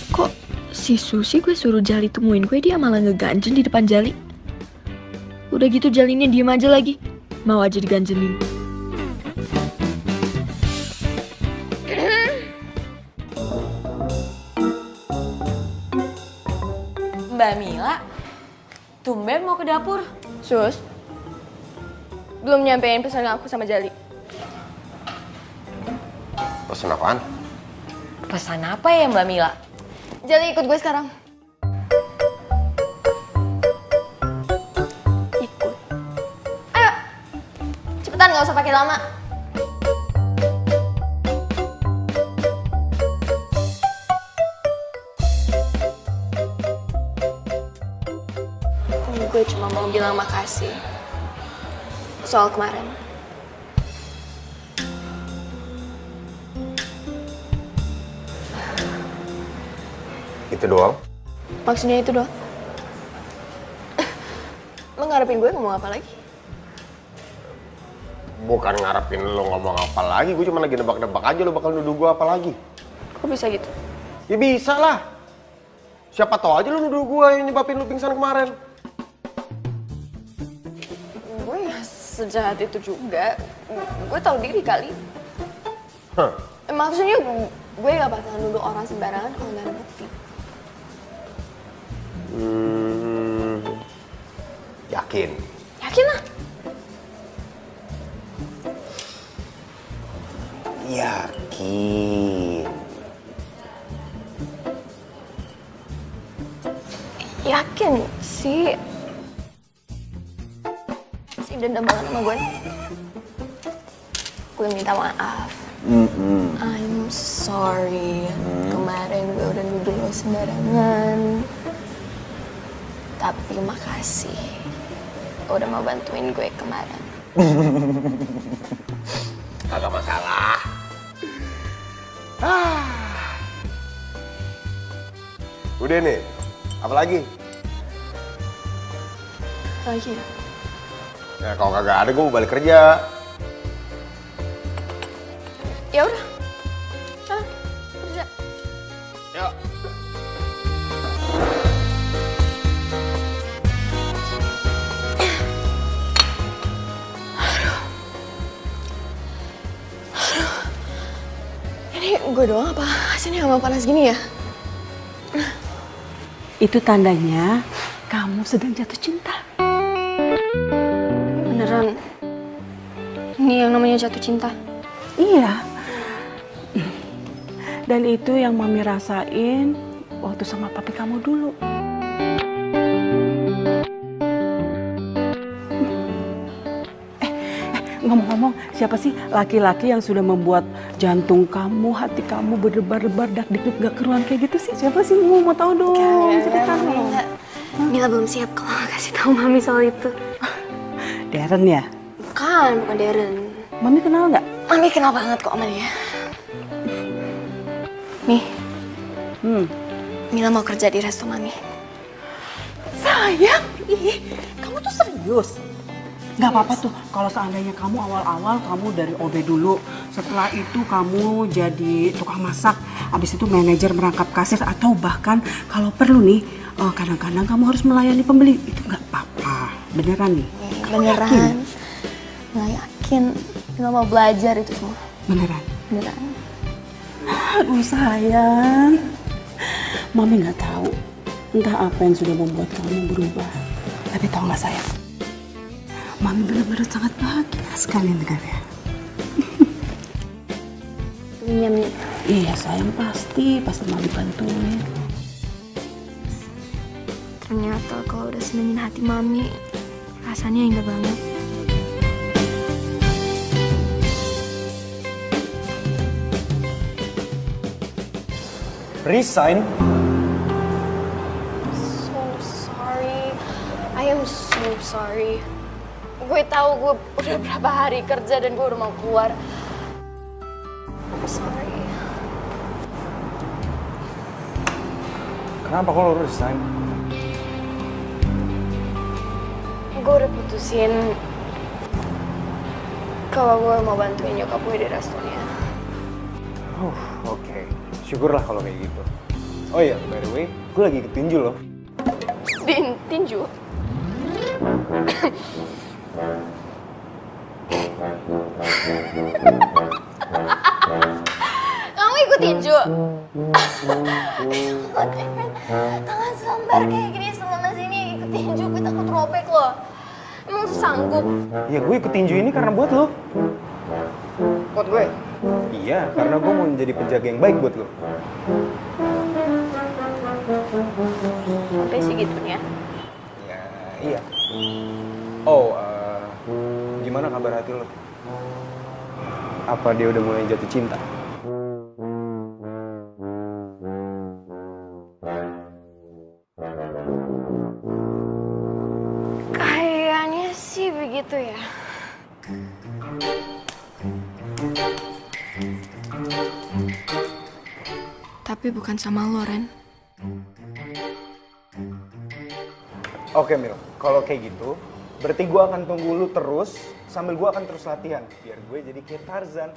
Kok si Susi gue suruh Jali temuin gue, dia malah ngeganjen di depan Jali. Udah gitu Jalinya diem aja lagi. Mau aja diganjenin. Mbak Mila, tumben mau ke dapur. Sus, belum nyampein pesan aku sama Jali. Pesen apaan? Pesan apa ya Mbak Mila? Jali ikut gue sekarang. Ikut. Ayo, cepetan gak usah pakai lama. Gue cuma mau bilang makasih soal kemarin. Itu doang? Maksudnya itu doang. Lo ngarepin gue ngomong apa lagi? Bukan ngarepin lo ngomong apa lagi, gue cuma lagi nebak-nebak aja lo bakal nuduh gue apa lagi. Kok bisa gitu? Ya bisa lah. Siapa tahu aja lo nuduh gue yang nyebabin lo pingsan kemarin. Gue gak sejahat itu juga. Gue tahu diri kali. Hah? Maksudnya gue gak bakalan nuduh orang sembarangan kalau gak ada bukti. Yakin? Yakin lah. Yakin. Yakin sih. Si dendam banget sama gue. Gue minta maaf. I'm sorry. Kemarin gue udah nuduh lo sembarangan. Tapi makasih. Udah mau bantuin gue kemarin. Kagak masalah. Udah nih. Apa lagi? Lagi ya? Nah, kalau kagak ada gue mau balik kerja. Ya udah. Sana, kerja. Yuk. Ini gue doang apa hasilnya sama panas gini ya? Itu tandanya kamu sedang jatuh cinta. Beneran? Ini yang namanya jatuh cinta? Iya. Dan itu yang Mami rasain waktu sama papi kamu dulu. Ngomong-ngomong, siapa sih laki-laki yang sudah membuat jantung kamu, hati kamu berdebar-debar, dak-dikduk gak keruan kayak gitu sih? Siapa sih? Mau tahu dong, cerita dong. Mila belum siap kalau kasih tahu Mami soal itu. Darren ya? Bukan Darren. Mami kenal nggak? Mami kenal banget kok sama dia. Nih, Mila mau kerja di resto Mami. Sayang, ih, kamu tuh serius? Gak apa-apa tuh kalau seandainya kamu awal-awal kamu dari OB dulu. Setelah itu kamu jadi tukang masak. Habis itu manajer merangkap kasir atau bahkan kalau perlu nih kadang-kadang kamu harus melayani pembeli. Itu gak apa-apa. Beneran nih? Beneran. Yakin? Nggak yakin. Mila mau belajar itu semua. Beneran? Beneran. Aduh sayang. Mami gak tahu entah apa yang sudah membuat kamu berubah. Tapi tahu gak sayang? Mami benar-benar sangat bahagia sekali dengarnya. Iya, Mi. Iya sayang, pasti Mami bantuin. Ternyata kalau udah senengin hati Mami, rasanya indah banget. Resign? So sorry. I am so sorry. Gue tahu gue udah berapa hari kerja dan gue udah mau keluar. I'm sorry. Kenapa kok lo resign? Gue udah putusin kalau gue mau bantuin nyokap gue di restonya. Oke. Syukurlah kalau kayak gitu. Oh iya, by the way, gue lagi ketinju loh. Di tinju? Kamu ikut tinju? Tangan selembar kayak gini selama sini ikut tinju, gue takut robek loh. Emang lu sanggup? Ya gue ikut tinju ini karena buat lo. Buat gue? Iya, karena gue mau menjadi penjaga yang baik buat lo. Sampai segitunya. Ya, iya. Oh, gimana kabar hati lo? Apa dia udah mulai jatuh cinta? Kayaknya sih begitu ya. Tapi bukan sama lo, Ren. Oke, Mil. Kalau kayak gitu, berarti gue akan tunggu lu terus, sambil gue akan terus latihan. Biar gue jadi kayak Tarzan.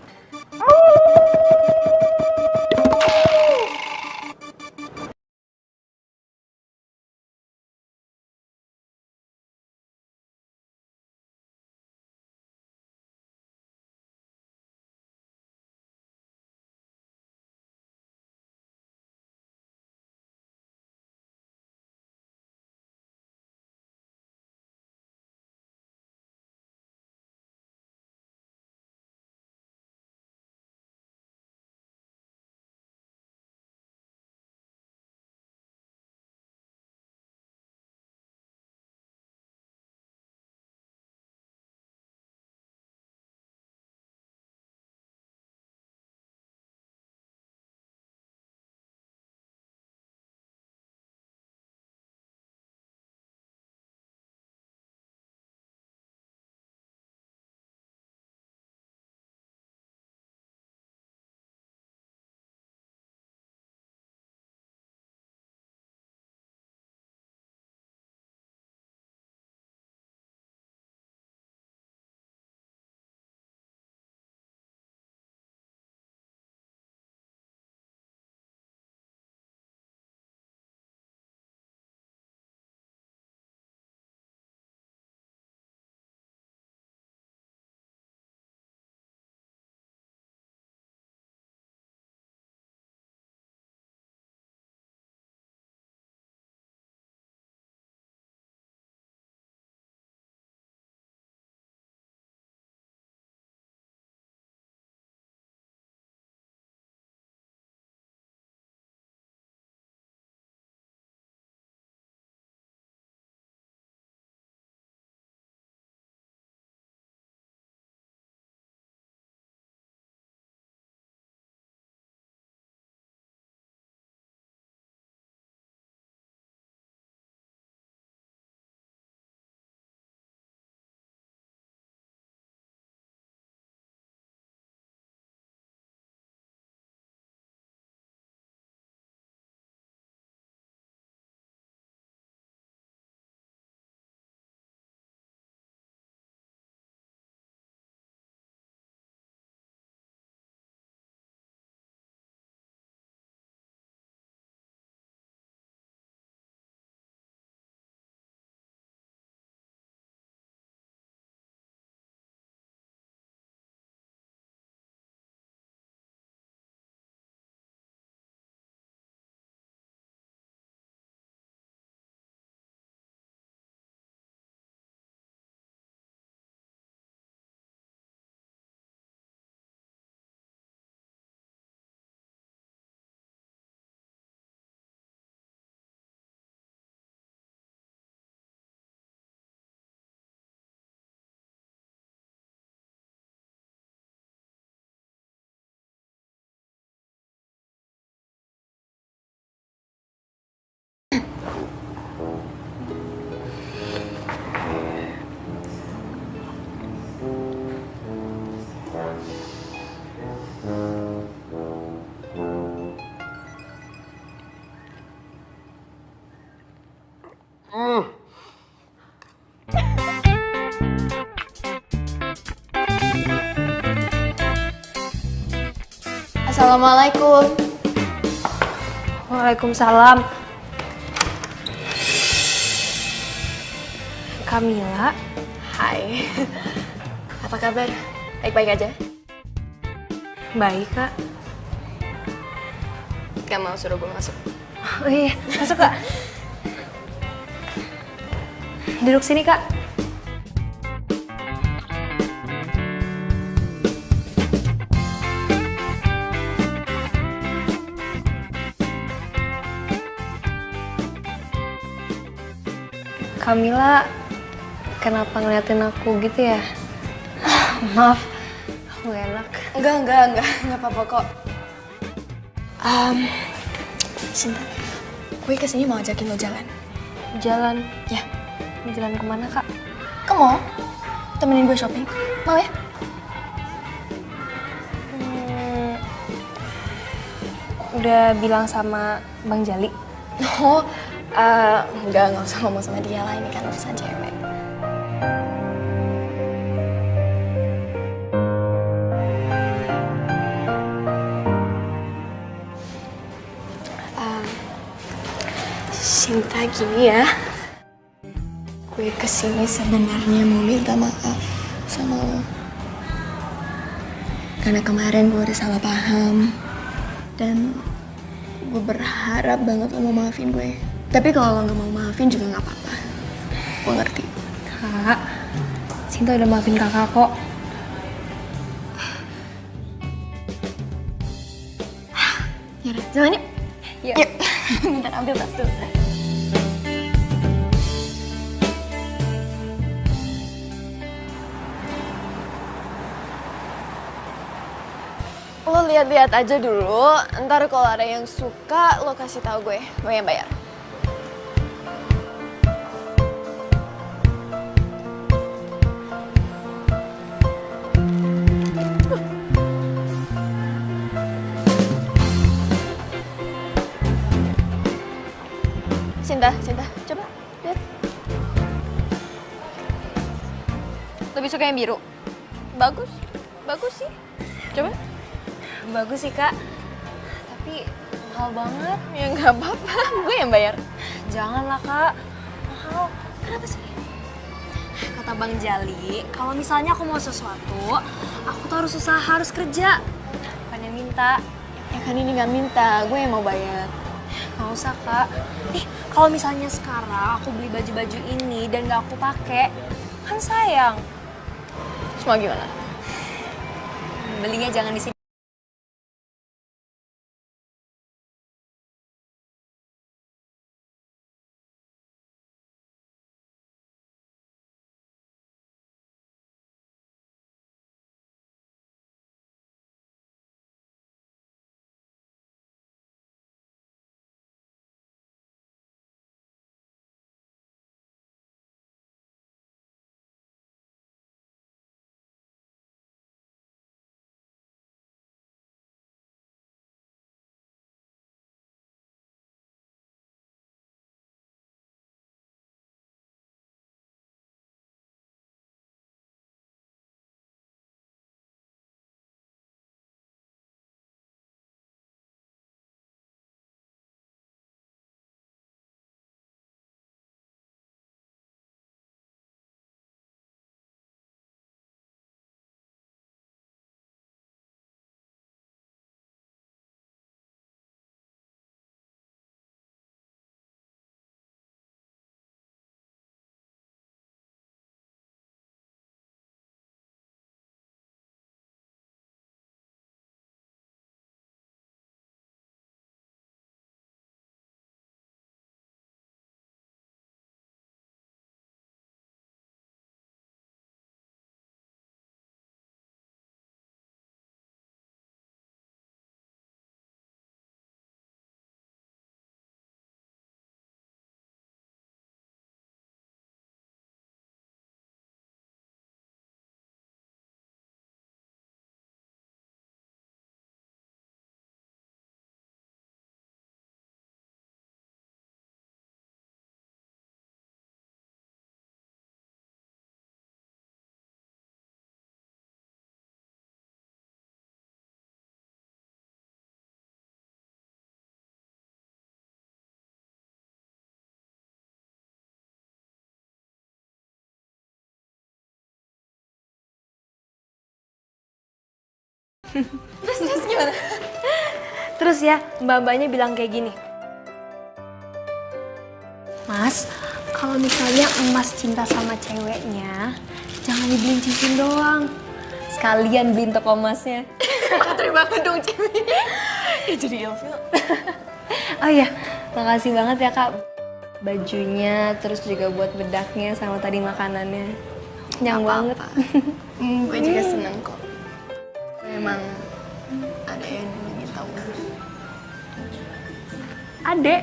Assalamualaikum. Waalaikumsalam. Kamila, Hai. Apa kabar? Baik-baik aja? baik Kak. Gak mau suruh gue masuk. Oh iya, masuk Kak. Duduk sini Kak. Kamila, kenapa ngeliatin aku gitu ya? Maaf, aku gak enak. Enggak apa-apa kok. Cinta, gue kesini mau ajakin lo jalan. Jalan, Ya, jalan kemana Kak? ke mall. Temenin gue shopping. Mau ya? Udah bilang sama Bang Jali? Oh, nggak usah ngomong sama dia lah, ini kan urusan cewek. Cinta gini ya, gue kesini sebenarnya mau minta maaf sama lo. Karena kemarin gue udah salah paham. Dan gue berharap banget lo mau maafin gue. Tapi kalau lo gak mau maafin juga gak apa-apa. Gue ngerti. Kak, Cinta udah maafin kakak kok. Yaudah, jalan yuk. Yuk. Yuk. Bentar, ambil tas dulu. Lo lihat-lihat aja dulu, ntar kalau ada yang suka lo kasih tahu gue yang bayar. Cinta, coba lihat. Lebih suka yang biru. Bagus sih. Coba. Bagus sih Kak, tapi mahal banget. Ya nggak apa-apa, gue yang bayar. Janganlah Kak, mahal. Kenapa sih? Kata Bang Jali, kalau misalnya aku mau sesuatu, aku tuh harus usaha, harus kerja. Bukan yang minta. Ya kan ini nggak minta, gue yang mau bayar. Nggak usah Kak. Nih, kalau misalnya sekarang aku beli baju-baju ini dan nggak aku pakai, kan sayang. Terus mau gimana? Belinya jangan di sini. Terus gimana? Terus ya, mbak-mbaknya bilang kayak gini. Mas, kalau misalnya emas cinta sama ceweknya, jangan dibeliin cincin doang. Sekalian beliin toko emasnya. Terima kasih dong ceweknya. Ya jadi ilfil. Oh iya, makasih banget ya Kak. Bajunya, terus juga buat bedaknya sama tadi makanannya. Kenyang banget. Gue juga seneng kok. Memang ada yang ingin tahu. Adek.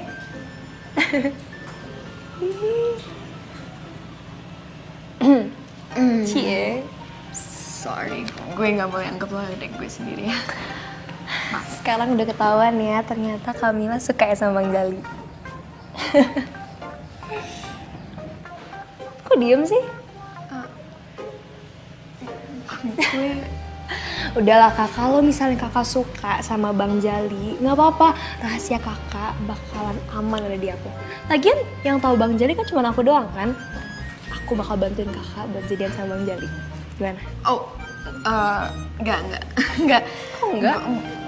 Cie. Sorry, gue nggak boleh anggap lo adik gue sendiri ya. Sekarang udah ketahuan ya, ternyata Kamila suka ya sama Bang Jali. Kok diem sih? Udahlah kak, kalau misalnya kakak suka sama Bang Jali, nggak apa-apa, rahasia kakak bakalan aman ada di aku. Lagian yang tahu Bang Jali kan cuma aku doang kan? Aku bakal bantuin kakak buat jadian sama Bang Jali. Gimana? Oh, enggak. Kok enggak?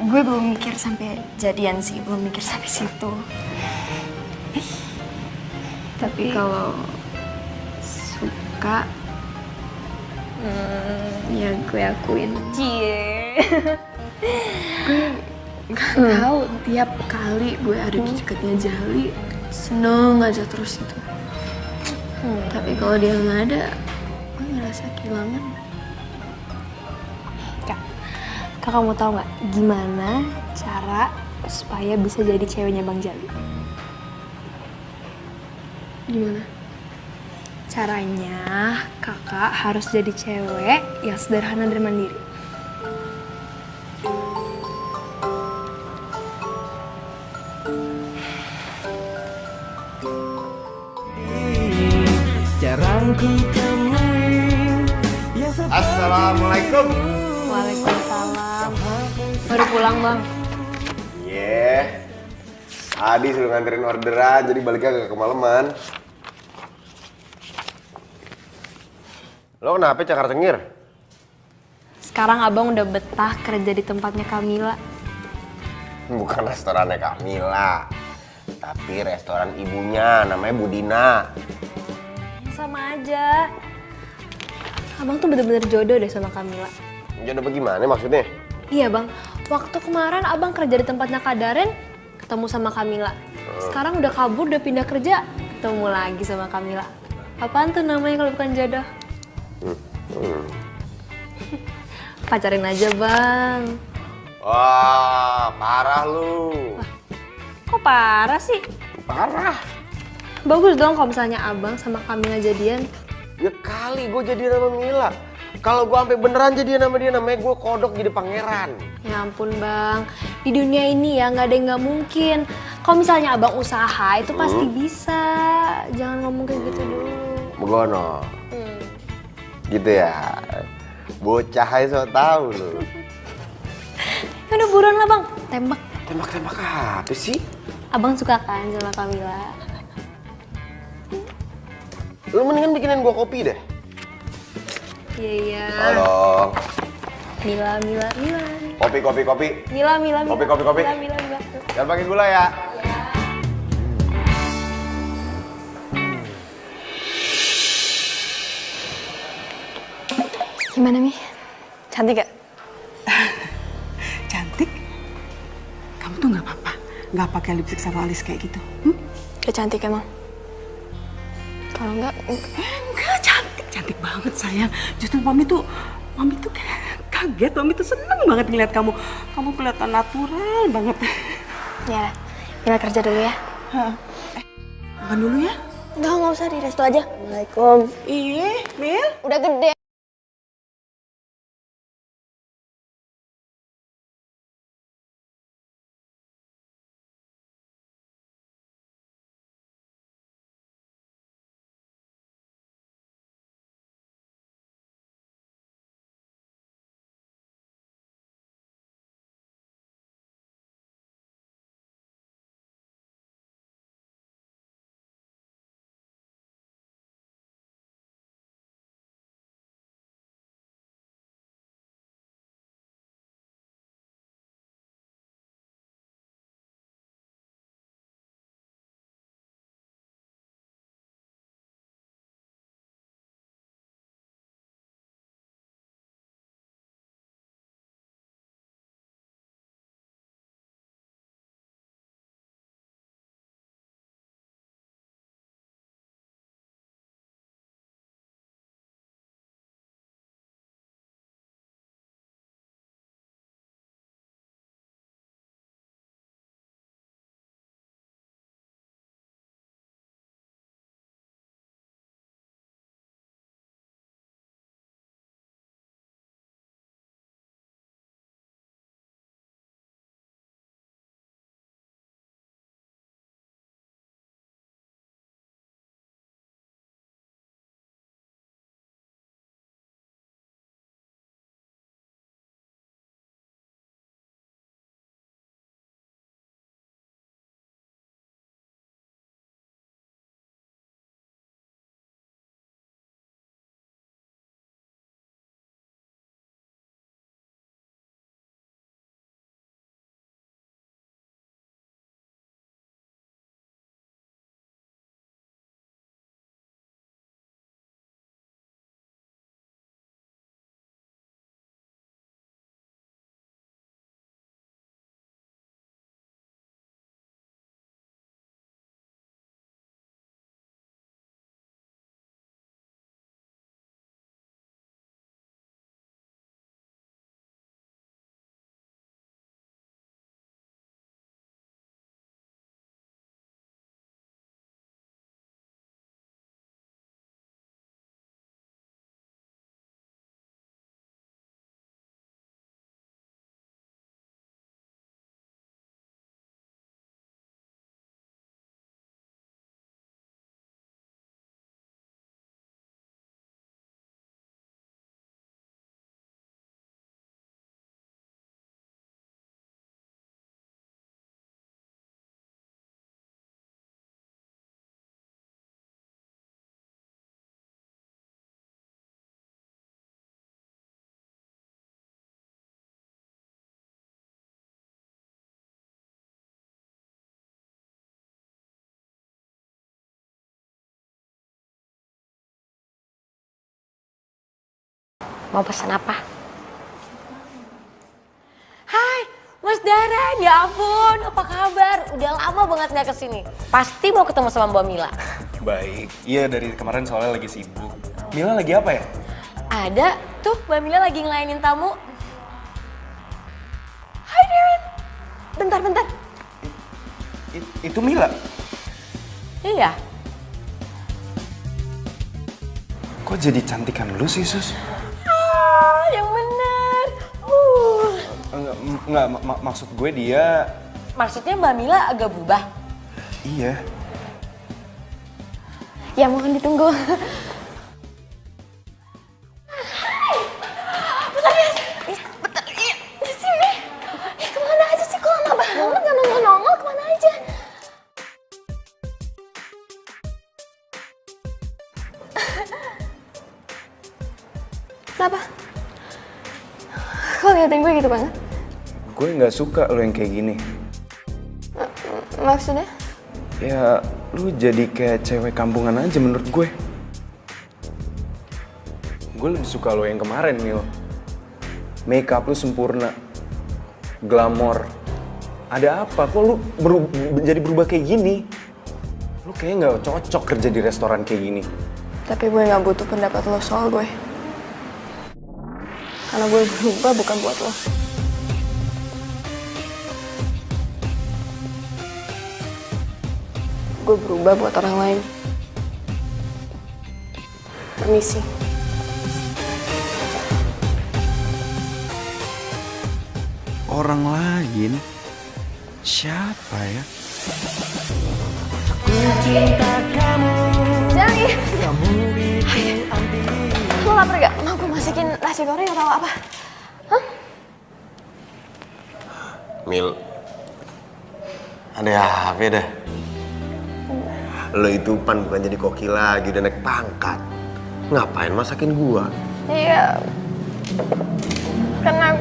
Gue belum mikir sampai jadian sih, belum mikir sampai situ. Tapi kalau suka, ya gue akuin. Cie. Gue gak tahu tiap kali gue ada di dekatnya Jali, seneng aja terus itu. Tapi kalau dia nggak ada, gue ngerasa kehilangan. Kakak mau tahu nggak gimana cara supaya bisa jadi ceweknya Bang Jali? Gimana? Caranya kakak harus jadi cewek yang sederhana dan mandiri. Assalamualaikum. Waalaikumsalam. Baru pulang Bang. Iya. Adi suruh nganterin orderan, jadi baliknya agak kemalaman. Lo kenapa cakar-cengir? Sekarang abang udah betah kerja di tempatnya Kamila. Bukan restorannya Kamila, tapi restoran ibunya, namanya Budina. Sama aja. Abang tuh bener-bener jodoh deh sama Kamila. Jodoh bagaimana maksudnya? Iya bang, waktu kemarin abang kerja di tempatnya Kak Daren, ketemu sama Kamila. Sekarang udah kabur, udah pindah kerja, ketemu lagi sama Kamila. Apaan tuh namanya kalau bukan jodoh? Pacarin aja bang. Wah, parah lu. Kok parah sih? Parah. Bagus dong kalau misalnya abang sama Kamila jadian. Ya kali gue jadian sama Mila. Kalau gue sampai beneran jadian sama dia, namanya gue kodok jadi pangeran. Ya ampun bang, di dunia ini ya nggak ada yang nggak mungkin. Kalau misalnya abang usaha itu pasti bisa. Jangan ngomong kayak gitu dulu. Begono. Gitu ya. Bocah aja so tau lu. Ya udah buruan lah bang, tembak. Tembak-tembak apa sih? Abang suka kan sama Kamila? Lu mendingan bikinin gua kopi deh. Iya. Tolong. Mila. Kopi. Mila. Kopi. Mila. Jangan pakai gula ya. Gimana Mi? Cantik gak? Cantik? Kamu tuh nggak apa-apa, nggak pakai lipstik sama alis kayak gitu. Udah cantik emang? Kalau enggak, Enggak, cantik banget sayang. Justru mami tuh kayak kaget, mami tuh seneng banget ngeliat kamu. Kamu kelihatan natural banget. ya Mila kerja dulu ya. Makan dulu ya. Nggak usah di resto aja. Assalamualaikum. Iya, Mil. Udah gede. Mau pesan apa? Hai, Mas Dara, ya ampun, apa kabar? Udah lama banget nggak kesini. Pasti mau ketemu sama Mbak Mila. Baik, iya dari kemarin soalnya lagi sibuk. Mila lagi apa ya? Ada, tuh Mbak Mila lagi ngelayanin tamu. Hai Darren, bentar. Itu Mila? Iya. Kok jadi cantikan lu sih, Sus? Yang bener. Enggak, maksud gue dia... Maksudnya Mbak Mila agak berubah? Iya. Ya mohon ditunggu. Bentar ya, bentar. Di sini. Kemana aja sih? Kok lama banget gak nongol-nongol? Kemana aja? Kenapa? Kok liatin gue gitu banget? Gue nggak suka lo yang kayak gini. Maksudnya? Ya, lu jadi kayak cewek kampungan aja menurut gue. Gue lebih suka lo yang kemarin, Mil. Makeup lu sempurna. Glamor. Ada apa? Kok lu jadi berubah kayak gini? Lu kayaknya nggak cocok kerja di restoran kayak gini. Tapi gue gak butuh pendapat lo soal gue. Karena gue berubah bukan buat lo. Gue berubah buat orang lain. Permisi. Orang lain? Siapa ya? Jali! Lo lapar gak? Mau gue masakin nasi goreng atau apa? Hah? Mil, ada apa dah? Lo itu pan bukan jadi koki lagi, udah naik pangkat. Ngapain masakin gua? Iya. Karena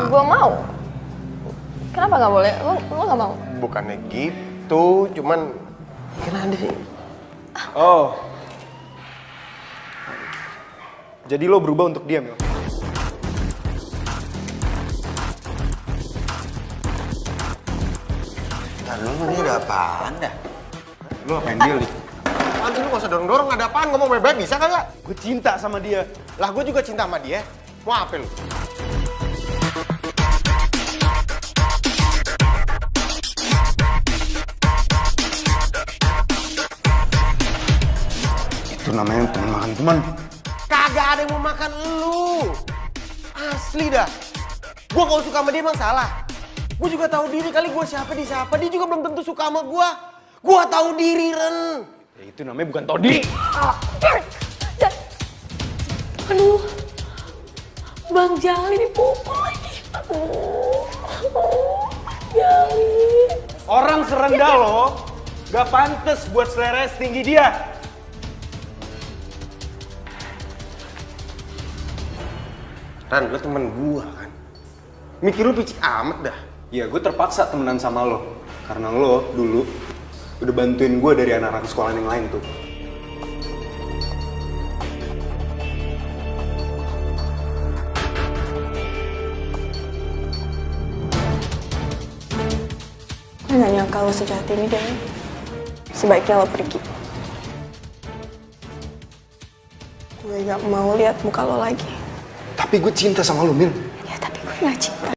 gue mau. Kenapa gak boleh? Lo gak mau? Bukannya gitu, cuman kenapa sih? Oh. Jadi lo berubah untuk dia, Mil? Ntar dulu, ini ada apaan dah? Lo apain dia, Li? Nanti lu gak usah dorong-dorong, ada apaan? Ngomong baik-baik bisa kagak? Gue cinta sama dia. Lah gue juga cinta sama dia. Mau apa lu? Itu namanya teman makan teman. Kagak ada yang mau makan lu. Asli dah. Gue kalau suka sama dia emang salah. Gue juga tahu diri kali gue siapa disapa. Dia juga belum tentu suka sama gue. Gue tahu diri, Ren. Ya itu namanya bukan Todi. Aduh, Bang Jali dipukul lagi. Aduh, Jali. Orang serendah lo gak pantas buat selera setinggi dia. Ran, lo temen gue kan. Mikir lu picik amat dah. Ya gue terpaksa temenan sama lo. Karena lo dulu udah bantuin gue dari anak-anak sekolah yang lain tuh. Gue gak nyangka lo sejahat ini, Dan. Sebaiknya lo pergi. Gue gak mau lihat muka lo lagi. Tapi gue cinta sama lo, Mil. Ya, tapi gue gak cinta.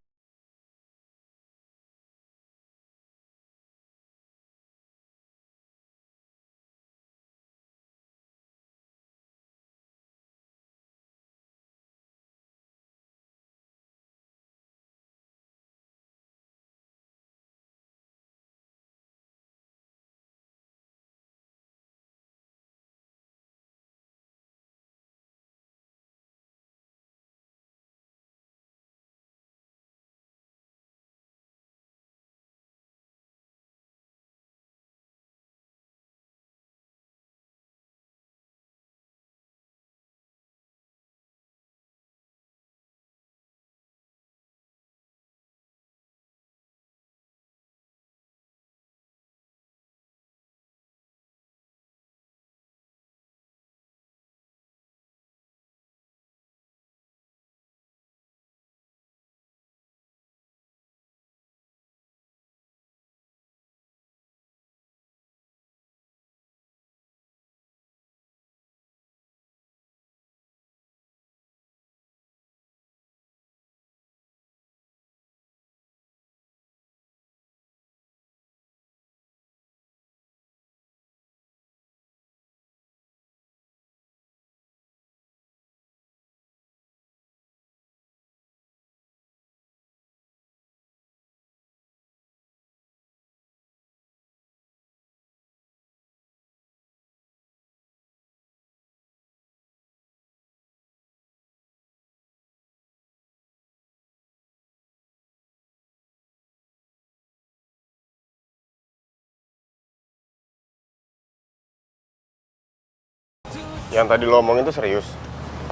Yang tadi lo omongin tuh serius?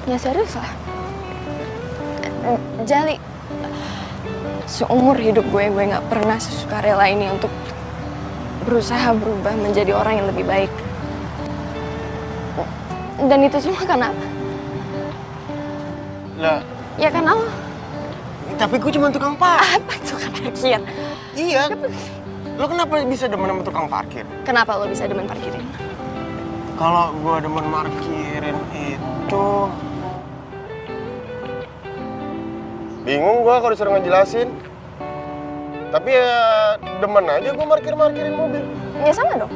Ya serius lah. Jali, seumur hidup gue gak pernah sesukarela ini untuk berusaha berubah menjadi orang yang lebih baik. Dan itu semua karena apa? Lah, Ya karena lo. tapi gue cuma tukang parkir. Apa tukang parkir? Iya. Lo kenapa bisa demen sama tukang parkir? Kenapa lo bisa demen parkirin? Kalau gue demen parkirin itu... Bingung gue kalau disuruh ngejelasin. Tapi ya demen aja gue parkirin mobil. Ya sama dong.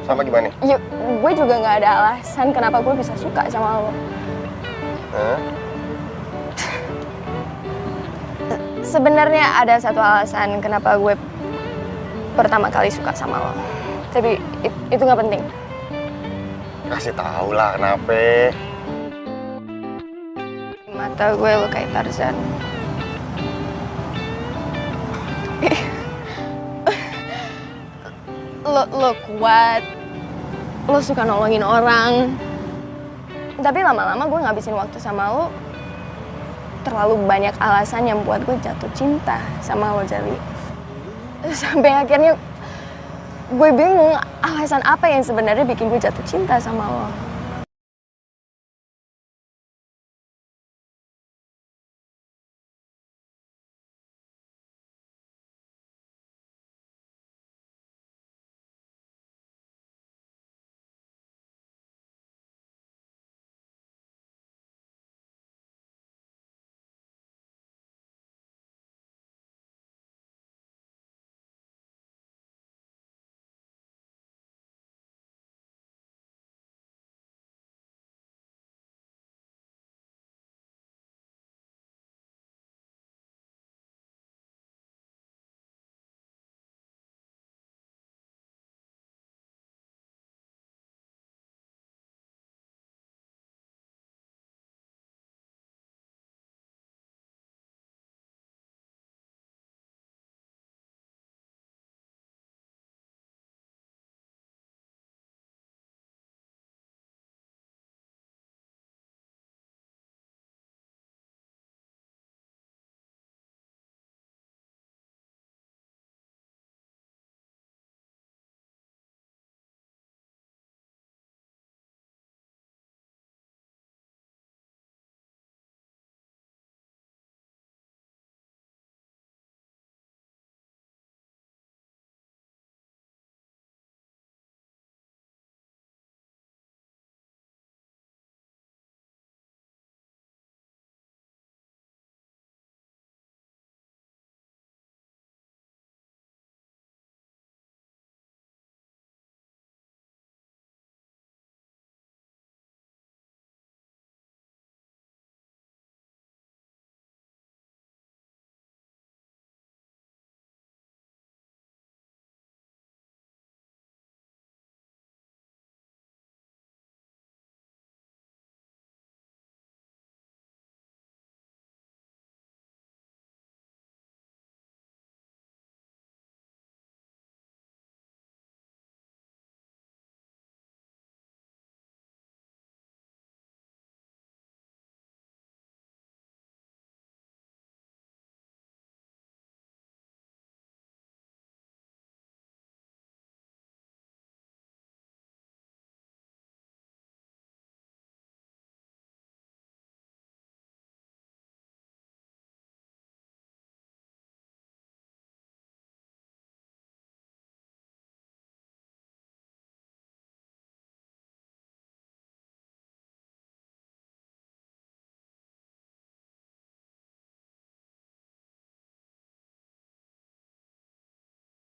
Sama gimana? Ya, gue juga gak ada alasan kenapa gue bisa suka sama lo. Hah? Sebenarnya ada satu alasan kenapa gue pertama kali suka sama lo. Tapi itu gak penting. Kasih tau lah kenapa. Mata gue lo kayak Tarzan. Lo kuat. Lo suka nolongin orang. Tapi lama-lama gue ngabisin waktu sama lo. Terlalu banyak alasan yang buat gue jatuh cinta sama lo, Jali. Sampai akhirnya gue bingung alasan apa yang sebenarnya bikin gue jatuh cinta sama lo.